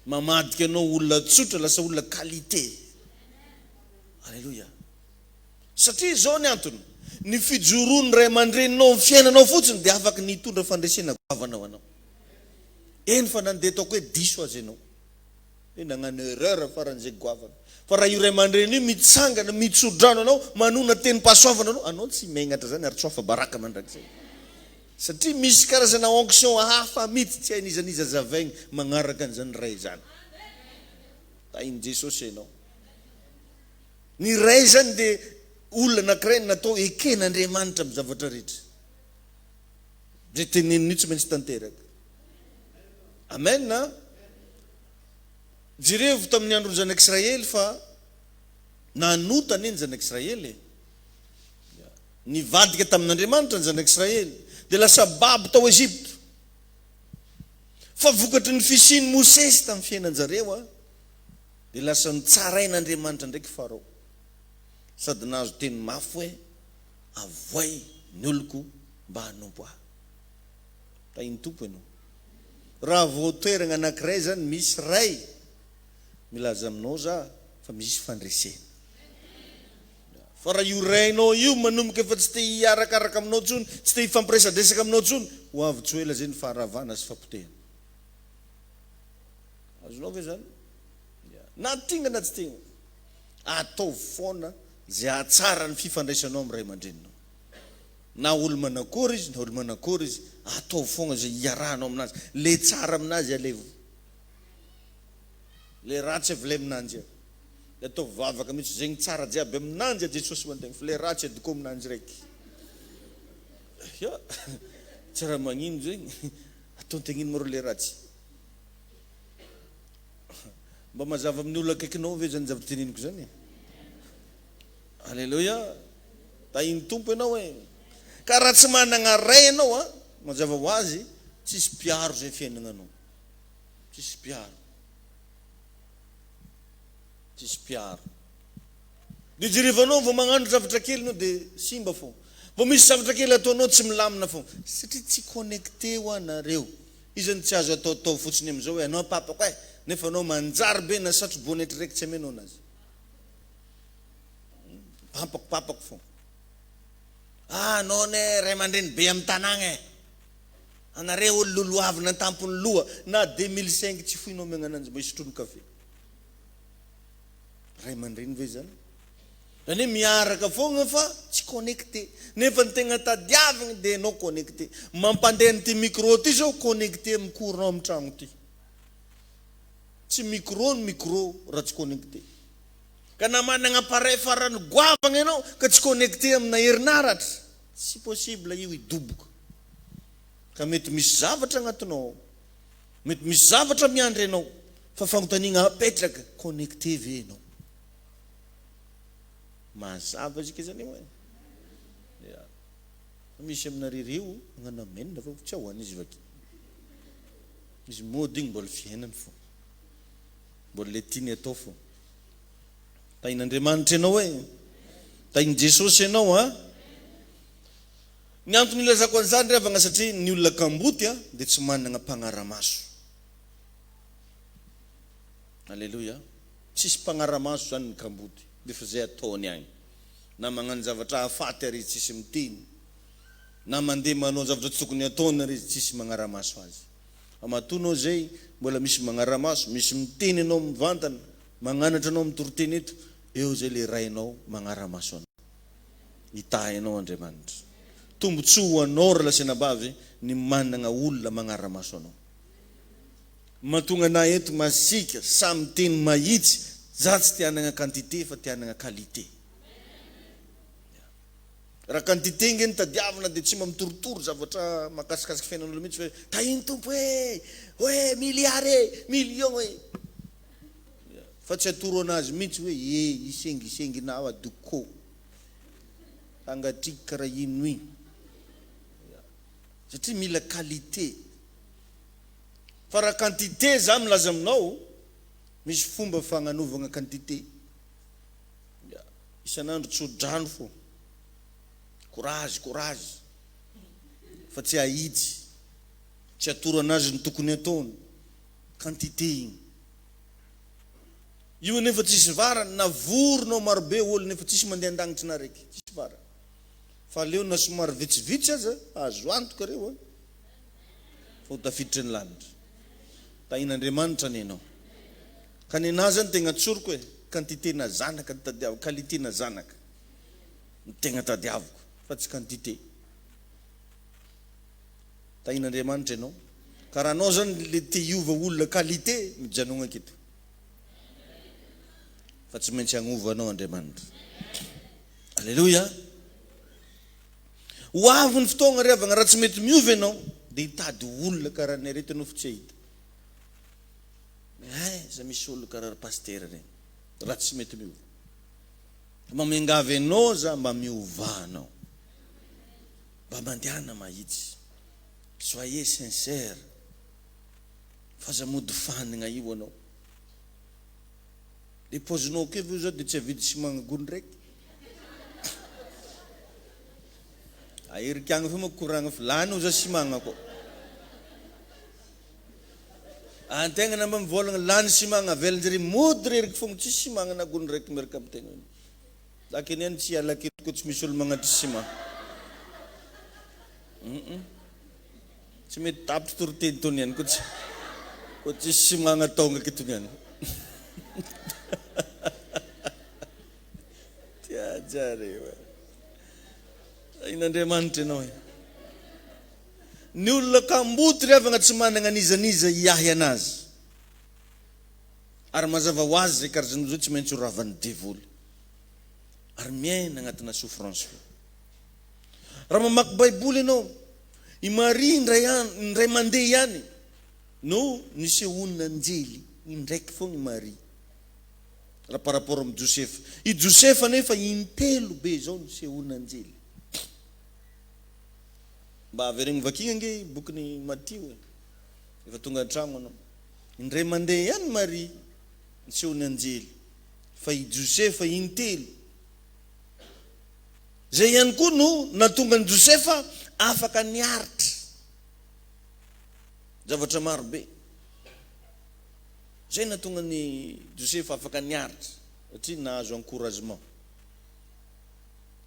mamadika anao olona tsotra lasa olona qualité. Alléluia. Satria zao ny antony, ny fijoroany ray aman-dreninao fiainanao fotsiny dia afaka nitondra fandresena goavanao anao. Eny fa nandeha ataoko hoe diso azy ianao. Nagnano erreur faran'izay goavana. Fa raha io ray aman-dreny io mitsangana, mitsodrano anao, manona teny pasoavana anao tsy megnatra zany ary tsy hafa baraka mandrakizay. Satria misy karazana onction hafa mihitsy tsy hain'izaniza zavaigny magnaraka an'izany ray zany. Tain'i Jesosy ianao. Ny ray zany dia olona anankiray natao eken'Andriamanitra amin'ny zavatra rehetra. Zay teneniny tsy maintsy tanteraka. Amen na? Jereo tamin'ny andron'ny zanak'Israely fa nanotany ny zanak'Israely. Nivadika tamin'Andriamanitra ny zanak'Israely. Dia lasa babo tao Ezipto. Fa vokatry ny fisiany Mosesy tamin'ny fiainan-jareo dia lasa nitsarain'Andriamanitra ndraiky Farao. Sady nahazo teny mafy hoe avoay ny oloko mba hanompo ahy. Tain'ny tompo ianao. Raha voatoerana anankiray zany misy ray milaza aminao za fa misy fandresena. Fa raha io rainao io manomboka efa tsy te hiarakaraka aminao tsony, tsy te hifampiresadresaka aminao tsony, ho avy tsy ela zay ny faharavana sy fampotehana. Azonao ve zany? Na tinga na tsy tinga, atao foana zay ahatsara ny fifandraisanao amin'ny ray aman-dreninao. na olo manakory izy na olo manakory izy atao fogna zay iarahanao aminazy le tsara aminazy alevo le ratsy avy le aminanjy le atao vavaka mihitsy zegny tsara jiaby aminanjy Jesosy mantegna fa le ratsy adiko aminanjy raiky tsara magnino zegny ataontegna ino maro le ratsy mba mazava amin'ny olona akaikinao ve zany zava-teniniko zany alleluia tahiny tompo ianao ka raha tsy managna ray ianao mazava ho azy tsisy mpiaro zay fiainagnanao tsisy mpiaro de jerevanao vao magnano zavatra kely anao de simba fo vao misy zavatra kely ataonao tsy milamina fo satria tsy connecté ho anareo izany tsy azo atao fotsiny am'izao hoe anao papako nefa anao manjary be na satro-bonetry raiky tsy amenao anazy papako fo anao ne ray aman-dreny be amin'ny tanagna anareo olo loloavina tampony loha na 2005 tsy foinao megnananjy mba isotrono kafe ray aman-dreny ve zany zany hoe miaraka fogna fa tsy connecté nefa ny tegna tadiavagna de anao connecté mampandeha n'ity micro ty zao connecté amin'ny courant amin'ny tragno ty tsy micro ny micro raha tsy connecté ka na managna appareil farany goavagna ianao ka tsy connecté amina herinaratra tsy possible io idoboka ka mety misy zavatra agnatinao mety misy zavatra miandry ianao fa fanontaniana apetraka connecté ve ianao mazava zika zany hoe misy aminareo magnano amenina fa tsy ahoany izy vaky izy mody igny mbola fiainany fo mbola le tiany atao fo tahin'Andriamanitra ianao tahin' Jesosy ianao ny antony ilazako an'izany revagna satria ny olona kamboty de tsy managna mpanara-maso alleluia tsisy mpanara-maso zany ny kamboty de fa zay ataony agny na magnano zavatra hafaty ary izy tsisy mitiny na mandeha manao zavatra tsy tokony ataony ary izy tsisy magnara-maso azy amatonao zay mbola misy magnara-maso misy miteny anao mivantana magnanatra anao mitoroteny eto eo zay le rainao magnara-maso anao itahinao Andriamanitra tombotsoa ho anao raha lasenabavy ny managna olona magnara-maso anao mahatonga na eto masika samy teny mahitsy za tsy tianagna quantité fa tianagna qualité raha quantité ngeny tadiavana de tsy mamitorotoro zavatra makasikasiky fiainan'olo mihitsy hoe tahiny tompo hoe milliard million fa tsy atoro anazy mihitsy hoe isengisenginao adoko angatriky karaha ino igny satria mila qualité fa raha quantité za milaza aminao misy fomba fagnanovagna quantité isan'andro tsodrano fo courage fa tsy ahidy tsy atoro anazy ny tokony ataony quantité igny io nefa tsisy varany na voronao marobe olo nefa tsisy mandeha an-dagnitry na raiky tsisy varany fa leo na somary vitsivitsy aza azo antoka reo fa ho tafiditry ny lanitra tahin'Andriamanitra ny ianao ka ny anazy zany tegna tsoroko hoe quantité na zanaka tadiavako qualité na zanaka ny tegna tadiavako fa tsy quantité tahin'Andriamanitra ianao ka raha anao zany le te hiova olona qualité mijanogna aketo fa tsy maintsy agnova anao Andriamanitra alleluia ho avy ny fotoagna revagna raha tsy mety miova ianao de hitady olona karaha ny arety anao fa tsy ahita za misy olo karaha pasteur regny raha tsy mety miova mamiangavy anao za mba miovanao mba mandehana mahitsy soyez sincère fa za mody fanigna io anao le pozinao kevy io zao de tsy avidy simagna gony raiky aherikagna fa makoragna fa lany za simagna ko antegna namba mivolagna lany simagna avelanjare mody reriky fogna tsy simagna na gony raiky miaraka amintegna lakiny any tsy alaketo ko tsy misy olo magnatry simagna tsy mety tapitry toroteny tony ihany ko tsy simagna tonga ketony ihany tiajare Ain'Andriamanitra ianao. Ny olona kamboty rehefa agna tsy manana nizaniza iahy anazy. Ary mazava ho azy zay karazana zao tsy maintsy ho ravan'ny devoly. Ary miaina agnatina souffrance. Raha mamaky Baiboly ianao, i Maria indray mandeha ihany no nisehonina anjely indraiky foana i Maria. Raha par rapport amin'ny Josefa. I Josefa nefa intelo be zao nisehonina anjely. Mba averegny vakina nge bokin'ny Matthieu efa tonga an-tragno anao. Indray mandeha ihany Maria nisehonina anjely. Fa i Josefa intelo. Zay ihany koa no natonga ny Josefa afaka niaritra zavatra maro be. Zay natonga ny Josefa afaka niaritra satria nahazo encouragement.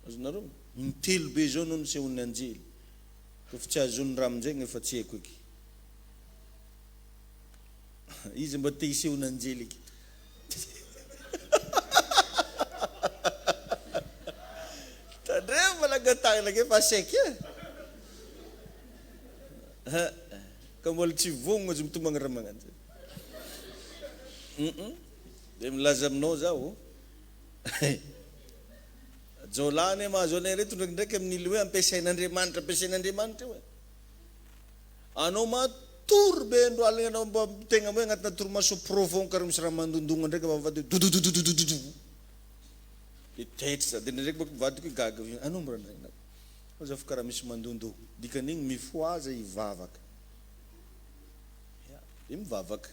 Azonareo intelo be zao no nisehonina anjely. Kofa tsy azon'ny raha amin'izay efa tsy haiko eky. Izy mba te hisehona anjely eky. Tandremo malagatagna ke fa seky ka mbola tsy vonogno azy mitombagna raha magnano zay. Dia milaza aminao zaho. Jolane mahazo anay reto ndraikindraiky amin'ily hoe ampiasain'Andriamanitra hoe. Anao matory be androaligna anao mba tegna hoe agnatina toromaso profond karaha misy raha mandondogna ndraiky mavady dododododododo. Itaitra dia ndraiky bako mivadika gaga. Anao mba raha aza fa karaha misy mandondogo. Dikan'igny mifoaza ivavaka. Dia mivavaka.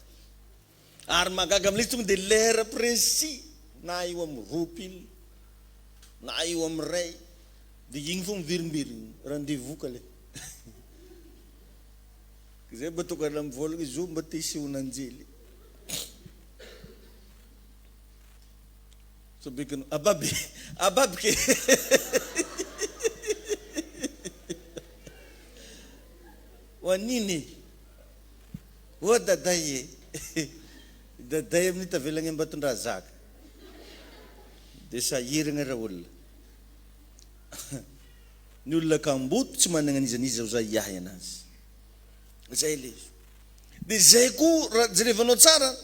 Ary magaga amin'izy tonga dia lera précis na io amin'ny roapily na io amin'ny ray dia igny fo mivirimbiry rendez-vous le. Zay mba tokana mivolagna izy io mba te hisehona anjely. So bikany ababy ke wanini o daday daday amin'ny tavelagny ambatondraha zaka dia sahiragna raha olona. Ny olona kamboto tsy manana nizaniza za iahy anazy. Zay le. Dia zay koa raha jerevanao tsara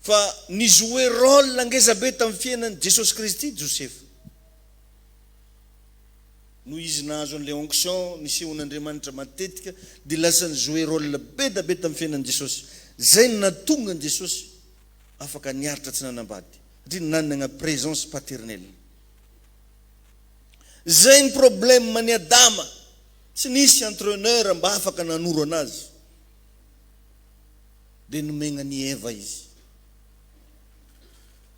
fa nijouer rôle ngeza be tamin'ny fiainan'i Jesosy Kristy Josefa. No izy nahazo an'ilay onction nisehon'Andriamanitra matetika dia lasa nijouer rôle be da be tamin'ny fiainan'i Jesosy. Zay natonga ny Jesosy afaka niaritra tsy nanambady satria nanana présence paternelle. Zay ny problème ny Adama. Tsy nisy entraîneur mba afaka nanoro anazy. Dia nomegna ny Eva izy.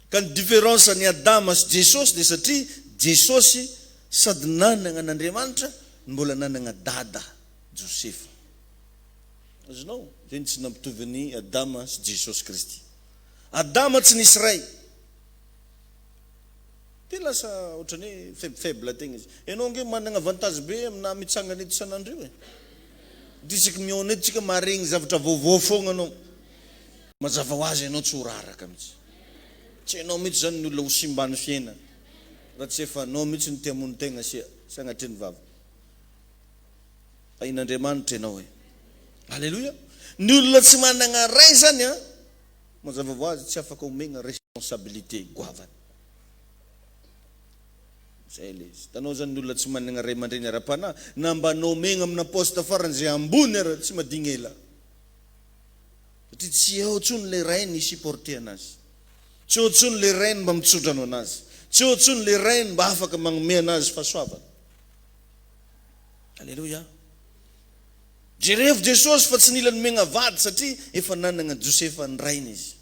Ka ny différence ny Adama sy Jesosy dia satria Jesosy sady nanana an'Andriamanitra mbola nanana dada Josefa. Azonao zay tsy nampitovy ny Adama sy Jesosy Kristy. Adama tsy nisy ray. Dia lasa ohatrany hoe faible tegna izy. Ianao nge manana avantage be amina mitsangana eto isan'andro io e. Disika miona eto tsika maharegny zavatra vaovao foagna anao. Mazava ho azy ianao tsy ho raraka mihitsy. Tsy ianao mihitsy zany ny olona ho simbany fiaina. Raha tsy efa anao mihitsy ny tiamon'ny tegna sagnatria ny vava. Ain'Andriamanitra ianao e. Alléluia. Ny olona tsy manana ray zany a mazava ho azy tsy afaka omegna responsabilité goavany. Zay le izy. Tanao zany ny olona tsy manana ray aman-dreny ara-panahy na mba nomegna amina poste farany zay ambony ara tsy madigny ela. Satria tsy eo tsony le rainy supporter anazy. Tsy eo tsony le rainy mba mitsodrano anazy. Tsy eo tsony le rainy mba afaka magnome anazy fahasoavana. Alléluia. Jerevy Jesosy fa tsy nila nomegna vady satria efa nanana Josefa ny rainy izy.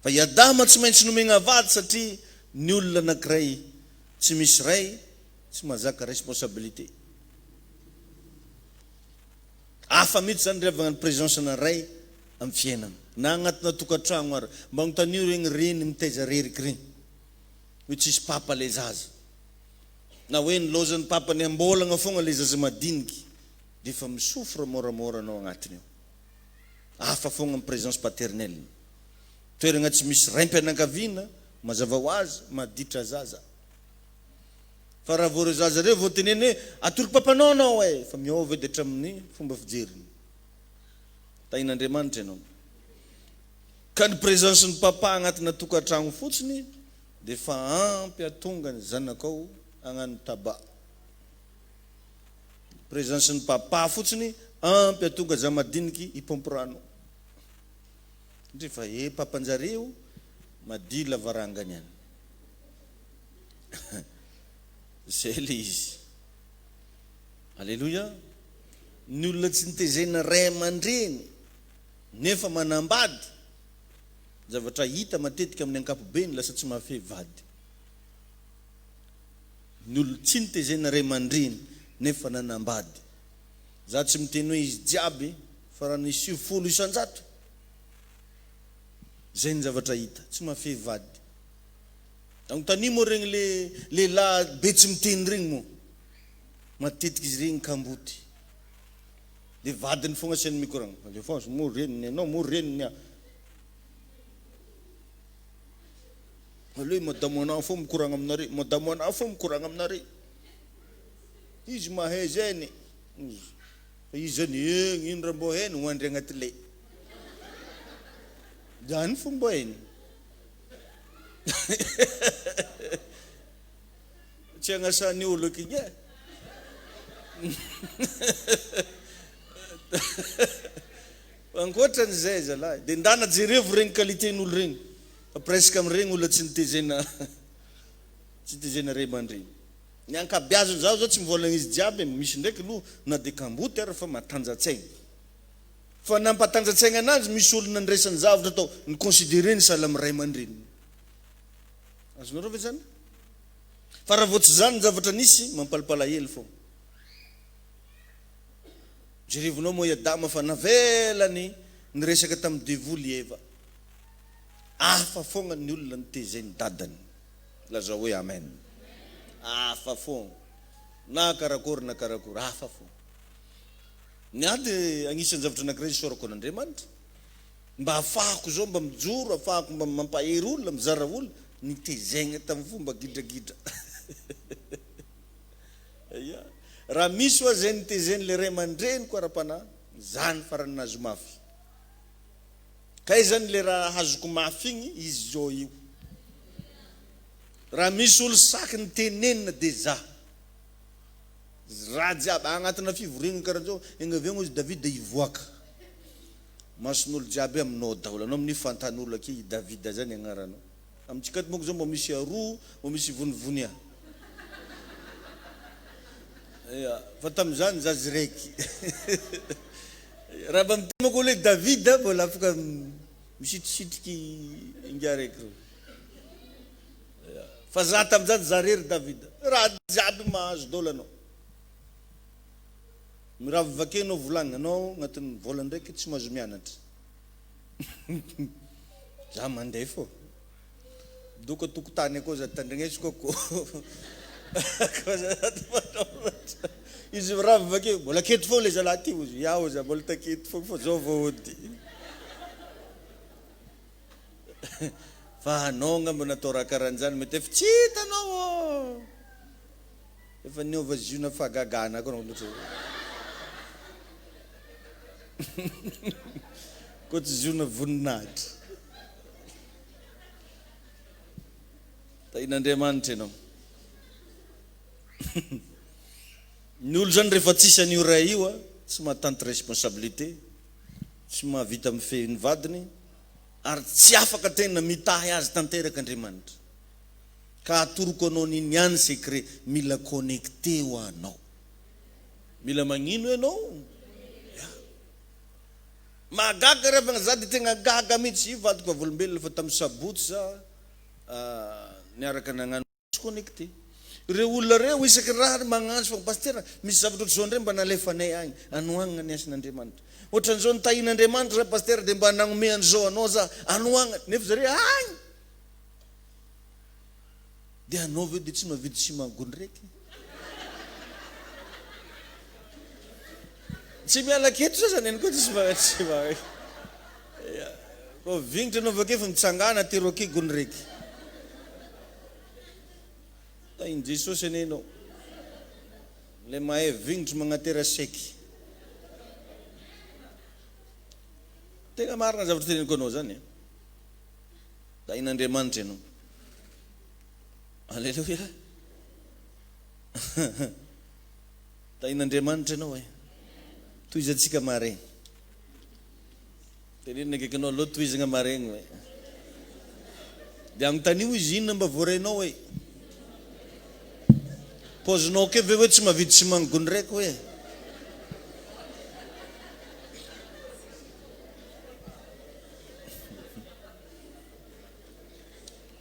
Fa i Adama tsy maintsy nomegna vady satria ny olona anankiray tsy misy ray tsy mahazaka responsabilité. Hafa mihitsy zany revagna ny présence na ray amin'ny fiainana. Na agnatina tokantragno ary mba agnotanio regny reny mitaiza reriky regny. Hoe tsisy papa le zaza. Na hoe ny lozan'ny papa ny ambolagna foagna le zaza madiniky. Dia efa misofra moramora anao agnatiny eo. Hafa foagna amin'ny présence paternelle. Toeragna tsy misy raim-pianakaviana mazava ho azy maditra zaza. fa raha vao zaza reo vao teneny hoe atoroky-pampanao anao e fa miova edy hatramin'ny fomba fijeriny tain'Andriamanitra ianao ka ny présence ny papa agnatina tokantragno fotsiny dia fa ampy atonga ny zanakao agnano taba présence ny papa fotsiny ampy atonga za madiniky hipompirano ndre fa papanjareo madi lavarangany any zay le izy alleluia ny olona tsy nitezena ray aman-dreny nefa manambady zavatra hita matetika amin'ny ankapobeny lasa tsy mahafehy vady ny olona tsy nitezena ray aman-dreny nefa nanambady za tsy miteny hoe izy jiaby fa raha ny 70 isan-jato zay ny zavatra hita tsy mahafehy vady tany moa regny le lehilahy be tsy miteny regny moa matetika izy regny kamboty le vadiny fogna asiany mikoragna Alphonse mo reniny anao mo reniny aloha madamo anao fo mikoragna aminare madamo anao fo mikoragna aminare izy mahay zany fa izy zany ino raha mbo hainy hoandry agnaty le zany fo mbo hainy tsy agnasany olo kigny e ankoatran'izay zalahy dia ndana jerevo regny qualité-n'olo regny fa presque amin'iregny olona tsy nitezena ray aman-dreny ny ankabeazony zao tsy mivolagna izy jiaby misy ndraiky aloha na dia kamboty ary fa matanjatsaigna fa nampatanjatsaigna anazy misy olona ndraisany zavatra atao ny considéreny sahala amin'ny ray aman-dreny azonareo ve zany fa raha voatsy zany ny zavatra nisy mampalapalahelo fô jerevonao moa Adama fa navelany ny resaka tamin'ny devoly Eva afa foagna ny olona nitezeny dadany laza hoe amen afa foagna na karakory afa foagna niady agnisan'ny zavatra anankiray sorako an'Andriamanitra mba ahafahako zao mba mijoro ahafahako mba mampahery olona mizara olona nitezegna tamin'ny fomba gidragidra raha misy oa zay nitezeny le ray aman-dreny koa ara-panahy zany farany nazo mafy kay zany le raha hazoko mafy igny izy zao io raha misy olo saky nitenenina dia za raha jiaby agnatina fivoregna karaha zao egny avy agny izy Davida ivoaka mason'olo jiaby aminao daholo anao amin'ny fantan'olo ake i Davida zany agnaranao amintsika moko zao mbo misy aroa mbo misy vonivony fa tamin'izany zazy raiky raha mba miteny moko hoe Davida mbola afaka misitrisitriky ingia raiky fa za tamin'izany za rery Davida raha jiaby mahazo daholo anao miraha vakenao volagnina anao agnatin'ny vola ndraiky tsy mahazo mianatra za mandeha fô doko tokotany akao za tandrignesiko akao izy raha vakeo mbola keto foagna le zalahy ty ozy iaho za mbola taketo foagna fa zao vao ody fa anao ngamba natao raha karahan'izany mety efa tsy hitanao efa niova ziona fahagagana ako nao loatra koa tsy ziona voninahitra tain'Andriamanitra ianao ny olo zany rehefa tsisy an'io ray io tsy mahatanty responsabilité tsy mahavita mifehy ny vadiny ary tsy afaka tena mitahy azy tanteraka Andriamanitra ka atoroko anao niny ihany secret mila connecté ho anao mila magnino ianao mahagaga rehefa za dia tegna gaga mihitsy io vadiko avolombelona fa tamin'ny sabotsy za niaraka nagnano connecté reo olona reo isaky raha magnantso fa pastera misy zavatra ohatr'izao ndray mba nalefanay agny anoagnana ny asin'Andriamanitra ohatran'izao nitahin'Andriamanitra za pastera dia mba nagnome an'izao anao za anoagnana nefa zare agny dia anao veo dia tsy mahavidy sy mangondraiky tsy miala keto za zany any koa tsy magnatry ko vignitra anao vakeo fa mitsangana teroake gondraiky tainy Jesosy anenao. Le mahay vingitry magnatera seky. Tegna marina zavatra teneniko anao zany. Tain'Andriamanitra ianao. Alleluia. Tain'Andriamanitra ianao e. Toizatsika maraigny. Tenenina akaiky anao aloha toizagna maraigny hoe. Dia agnontanivo izy inona mba voarenao hoe. Pozinao ke ve hoe tsy mahavita sy mangony raiky hoe.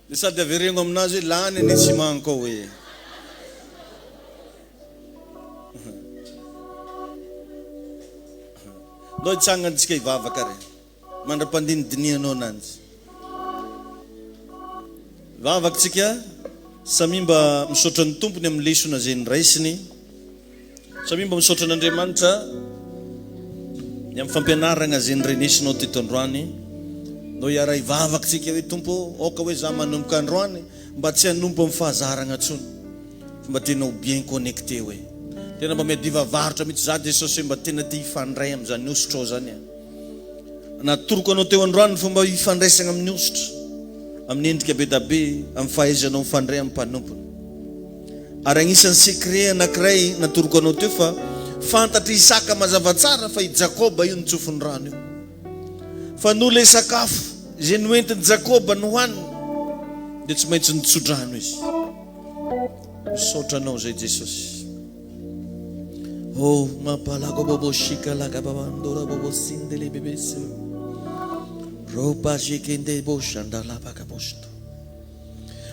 Dia sady averengo aminazy hoe lany any tsy manko hoe. Ndao hitsangantsika hivavaka re. Mandra-pandinidinianao ananjy. Vavakantsika samy mba misaotra ny tompony amin'ny lesona izay niraisiny. Samy mba misaotra an'Andriamanitra ny amin'ny fampianarana izay nirenesinao teto androany. No hiara hivavakantsika hoe tompo, oka hoe za manomboka androany mba tsy hanompo amin'ny fahazarana intsony. Mba tena ho bien connecté hoe. Tena mba miadiva varotra mihitsy za Jesosy mba tena tia hifandray amin'izany ositra ao zany. Natoroko anao teo androany fomba hifandraisana amin'ny ositra, amin'ny endrika be da be, amin'ny fahaizanao mifandray amin'ny mpanompony. Ary agnisan'ny secret anankiray natoroko anao teo fa fantatry Isaka mazava tsara fa i Jakoba io nitsofony rano io. Fa no le sakafo izay noentiny Jakoba no hoaniny dia tsy maintsy nitsodrano izy. Misaotra anao zay Jesosy. Oh, mapalago bobo shika laga babandora bobo sindele bebese. Roba jekende boshandala bakabosto.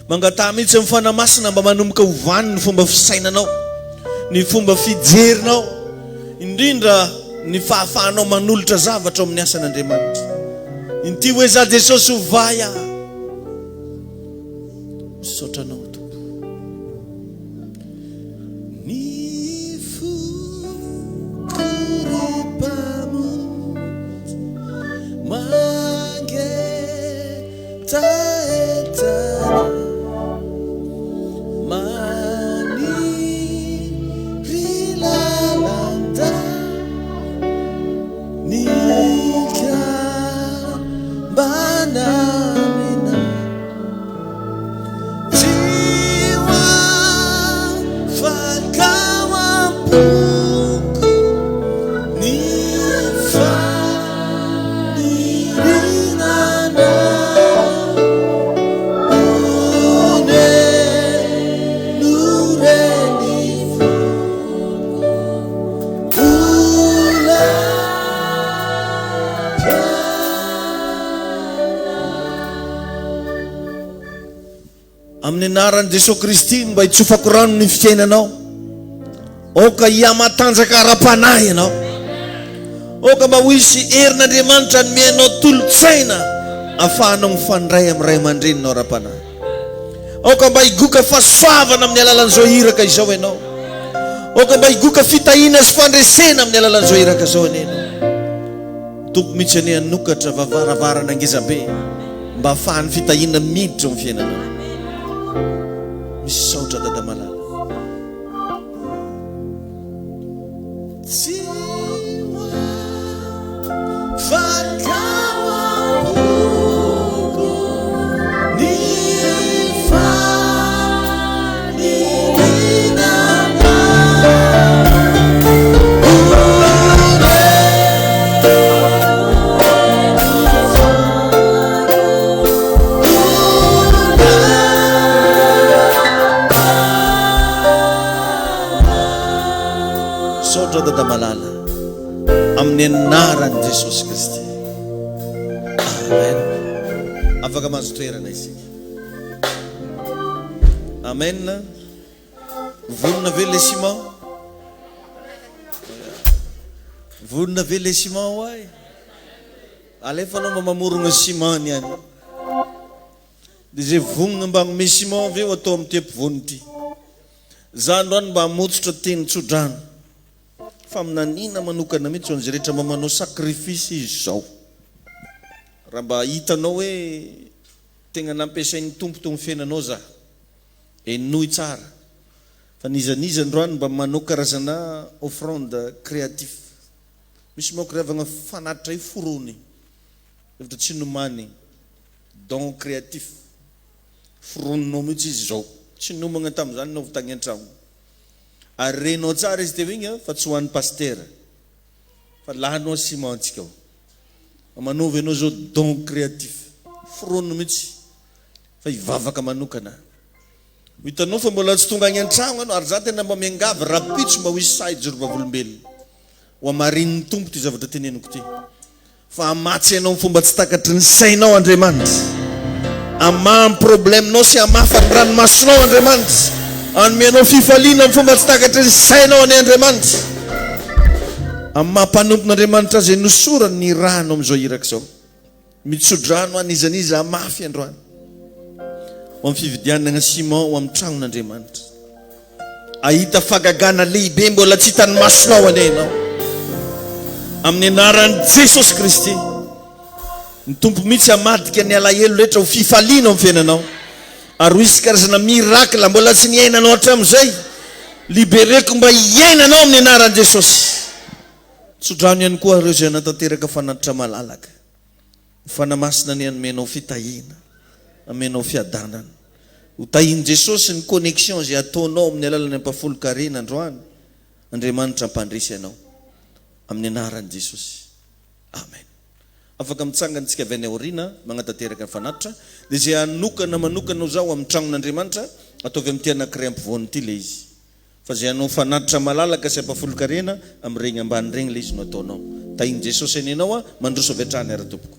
Mangata mihitsy amin'ny fanamasina mba manomboka hovany ny fomba fisainanao, ny fomba fijerinao, indrindra ny fahafahanao manolotra zavatra ao amin'ny asan'Andriamanitra. Inty hoe za Jesosy hovaya. Misaotra anao Tompo. Amin'ny anaran'i Jesosy Kristy mba hitsofako rano ny fiainanao. Oka hiamatanjaka ara-panahy ianao. Oka mba ho hisy herin'Andriamanitra nomenao tolotsaina ahafahanao mifandray amin'ny ray aman-dreninao ara-panahy. Oka mba higoka fahasoavana amin'ny alalan'izao hiraka izao ianao. Oka mba higoka fitahiana sy fandresena amin'ny alalan'izao hiraka izao ianao. Toko mihitsy ane hanokatra vavaravarana angezabe mba ahafahan'ny fitahiana miditra amin'ny fiainanao. Misaotra dada malala. Dada malala amin'ny anaran'i Jesosy Kristy. Amen. Afaka mahazo toerana isika. Amen. Vonona ve le ciment? Vonona ve le ciment hoay? Alefanao mba mamorona ciment niany. Dia zay vonona mba hanome ciment ve ho atao amin'ny tempovony ity. Za androany mba hamotsitra teny tsodrano. Fa aminanina manokana mihitsy ho an'izay rehetra mba manao sakrifisy izy zao. Raha mba hitanao hoe tegna nampiasain'ny tompo teo amin'ny fiainanao za, enoy tsara fa nizaniza androany mba manao karazana offrande créatif misy moa kiravagna fanatra i forony efatra tsy nomany don créatif forononao mihitsy izy zao tsy nomagna tamin'izany nao tagny an-tragno ary renao tsara izy teo igny fa tsy hoan'ny paster fa lahanao ciment antsika manovy anao zao don créatif foronona mihitsy fa ivavaka manokana hitanao fa mbola tsy tonga agny an-tragno anao ary za tena mba miangavy rapitso mba ho isy sahy jorobavolombelona ho amarin'ny tompo ty zavatra teneniko ty fa amatsy anao fomba tsy takatry ny sainao Andriamanitra amamy probleminao sy amafan'ny ranomasonao Andriamanitra anomenao fifaliana amin'ny fomba tsy takatry ny sainao any Andriamanitra amin'ny mampanompon'Andriamanitra azy nosorany ny rano amin'izao iraka zao mitsodrano anizaniza mafy androany ho amin'ny fividianana ciment ho amin'ny tragnon'Andriamanitra ahita fagagana lehibe mbola tsy hitany masonao anenao amin'ny anaran'i Jesosy Kristy ny tompo mihitsy amadika ny alahelo rehetra ho fifaliana amin'ny fiainanao ary ho isy karazana mirakla mbola tsy niainanao hatramin'izay libereko mba hiainanao amin'ny anaran'i Jesosy tsodrano ihany koa ireo zay natanteraka fanatitra malalaka fanamasina ny anomenao fitahiana amenao fiadanana ho tahiny Jesosy ny connexion zay ataonao amin'ny alalany ampafolo-karena androany Andriamanitra ampandrisy anao amin'ny anaran'i Jesosy amen afaka mitsangantsika avy any aoriana magnatanteraka ny fanatitra dia zay manokana zao amin'ny tragnon'Andriamanitra ataovy amin'ity anankiray ampivoany ity le izy fa zay anao fanatitra malalaka sy ampafolo-karena amin'regny ambany regny le izy no ataonao tahiny Jesosy anenao mandroso avy hatrany ara-tompoko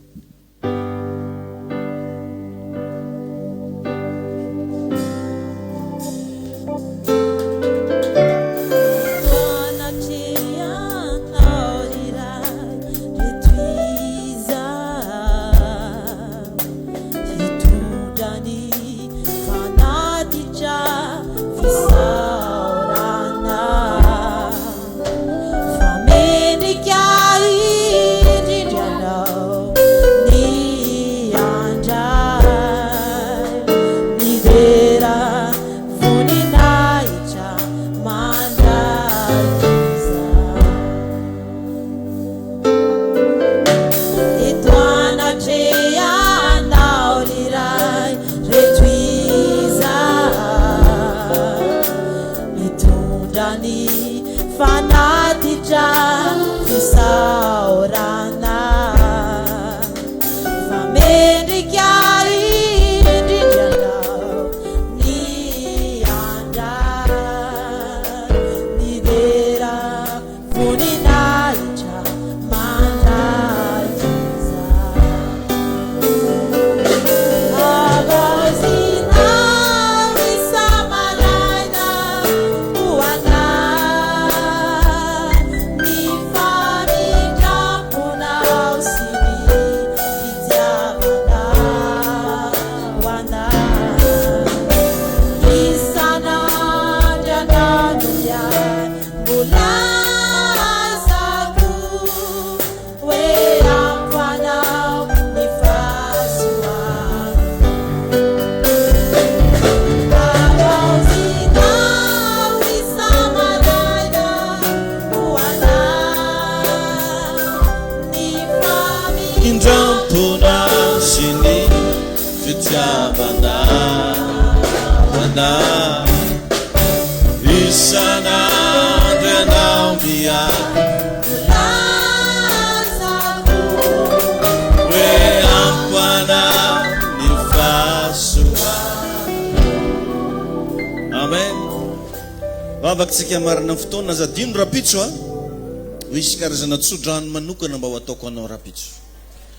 vavaksika marina fotoana za dino rapitso ho isy karazana tsodrano manokana mba ho ataoko anao rapitso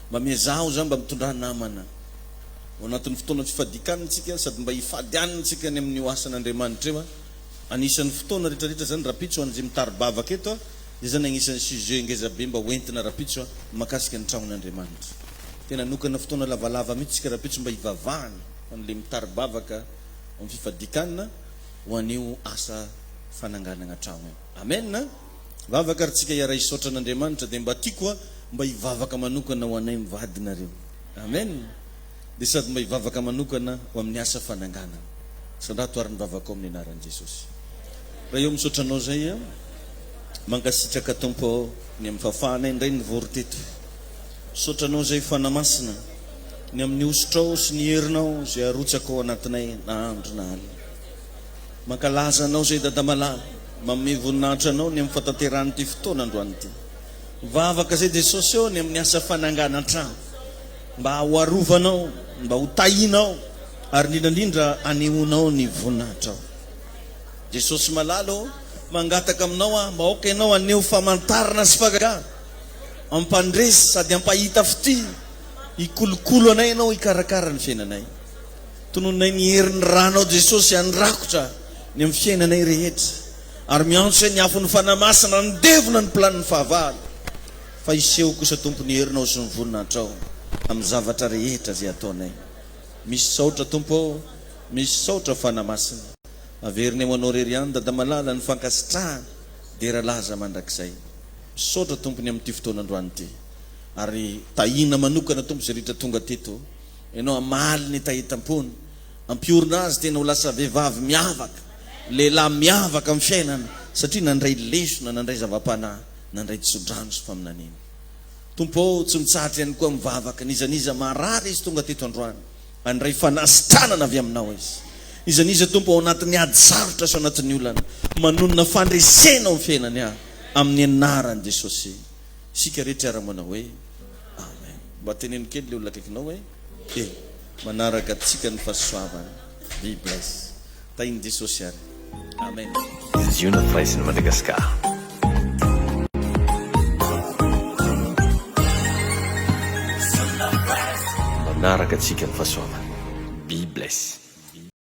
mba miazaho za mba mitondra namana ho anatin'ny fotoana fifadikanitsika sady mba hifadianitsika ny amin'ny oasan'Andriamanitra eo anisan'ny fotoana rehetrarehetra zany rapitso an'izay mitaribavaka eto dia zany agnisan'ny sujet ngezabe mba hoentina rapitso makasika ny tragnon'Andriamanitra tena nokana fotoana lavalava mihitsy rapitso mba hivavahana an'le mitaribavaka amin'ny fifadikanana ho anio asa fananganana tragno amen vavaka ary tsika iara isotra n'Andriamanitra dia mba tiako mba hivavaka manokana ho anay mivadinareo amen dia sady mba hivavaka manokana ho amin'ny asa fananganana sandrato ary ny vavaka ao amin'ny anaran'i Jesosy raha eo misotranao zay a mankasitraka tompo ny amin'ny fahafahanay indray ny vory teto sotranao zay fanamasina ny amin'ny osotrao sy ny herinao zay arotsaka ao anatinay na andro na alina mankalaza anao zay dadamalala manome voninahitra anao ny amin'ny fatanterahany ty fotoana androany ty vavaka zay Jesosy eo ny amin'ny asa fanangana trano mba hoarovanao mba ho tahinao ary indrindrandrindra aneonao ny voninahitra ao Jesosy malalo mangataka aminao mba aoka ianao aneo famantarana sy fagagà ampandresy sady ampahita fity ikolokolo anay ianao ikarakara ny fiainanay tononay ny herin'ny ranao Jesosy andrakotra ny amin'ny fiainanay rehetra ary miantso ny afon'ny fanamasina ny devona ny planiny fahavalo fa iseho kosa tompo ny herinao sy ny voninahitra ao amin'ny zavatra rehetra zay ataonay misy saotra tompo misy saotra fanamasina averiny ao anao rery ihany dadamalala ny fankasitrahana dia rahalaza mandrakizay saotra tompony amin'ity fotoana androany ty ary tahina manokana tompo zay rehetra tonga teto ianao amaly ny tahitam-pony ampiorina azy tena ho lasa vehivavy miavaka lehilahy miavaka amin'ny fiainana satria nandray lesona nandray zava-panahy nandray tsodrano sy faminanina tompo tsy mitsahatra ihany koa mivavaka nizaniza marary izy tonga teto androany andray fanasitranana avy aminao izy izaniza tompo ao anatin'ny ady sarotra sy ao anatin'ny olana manonona fandresena ao fiainany amin'ny anarany Jesosy sika rehetra ara-manao hoe amen mba teneno kely le olona akaikinao hoe manaraka tsika ny fahasoavana be bless tahiny Jesosy ary amen Ziona Firaisina Madagasikara manaraka tsika ny fahasoavana be bless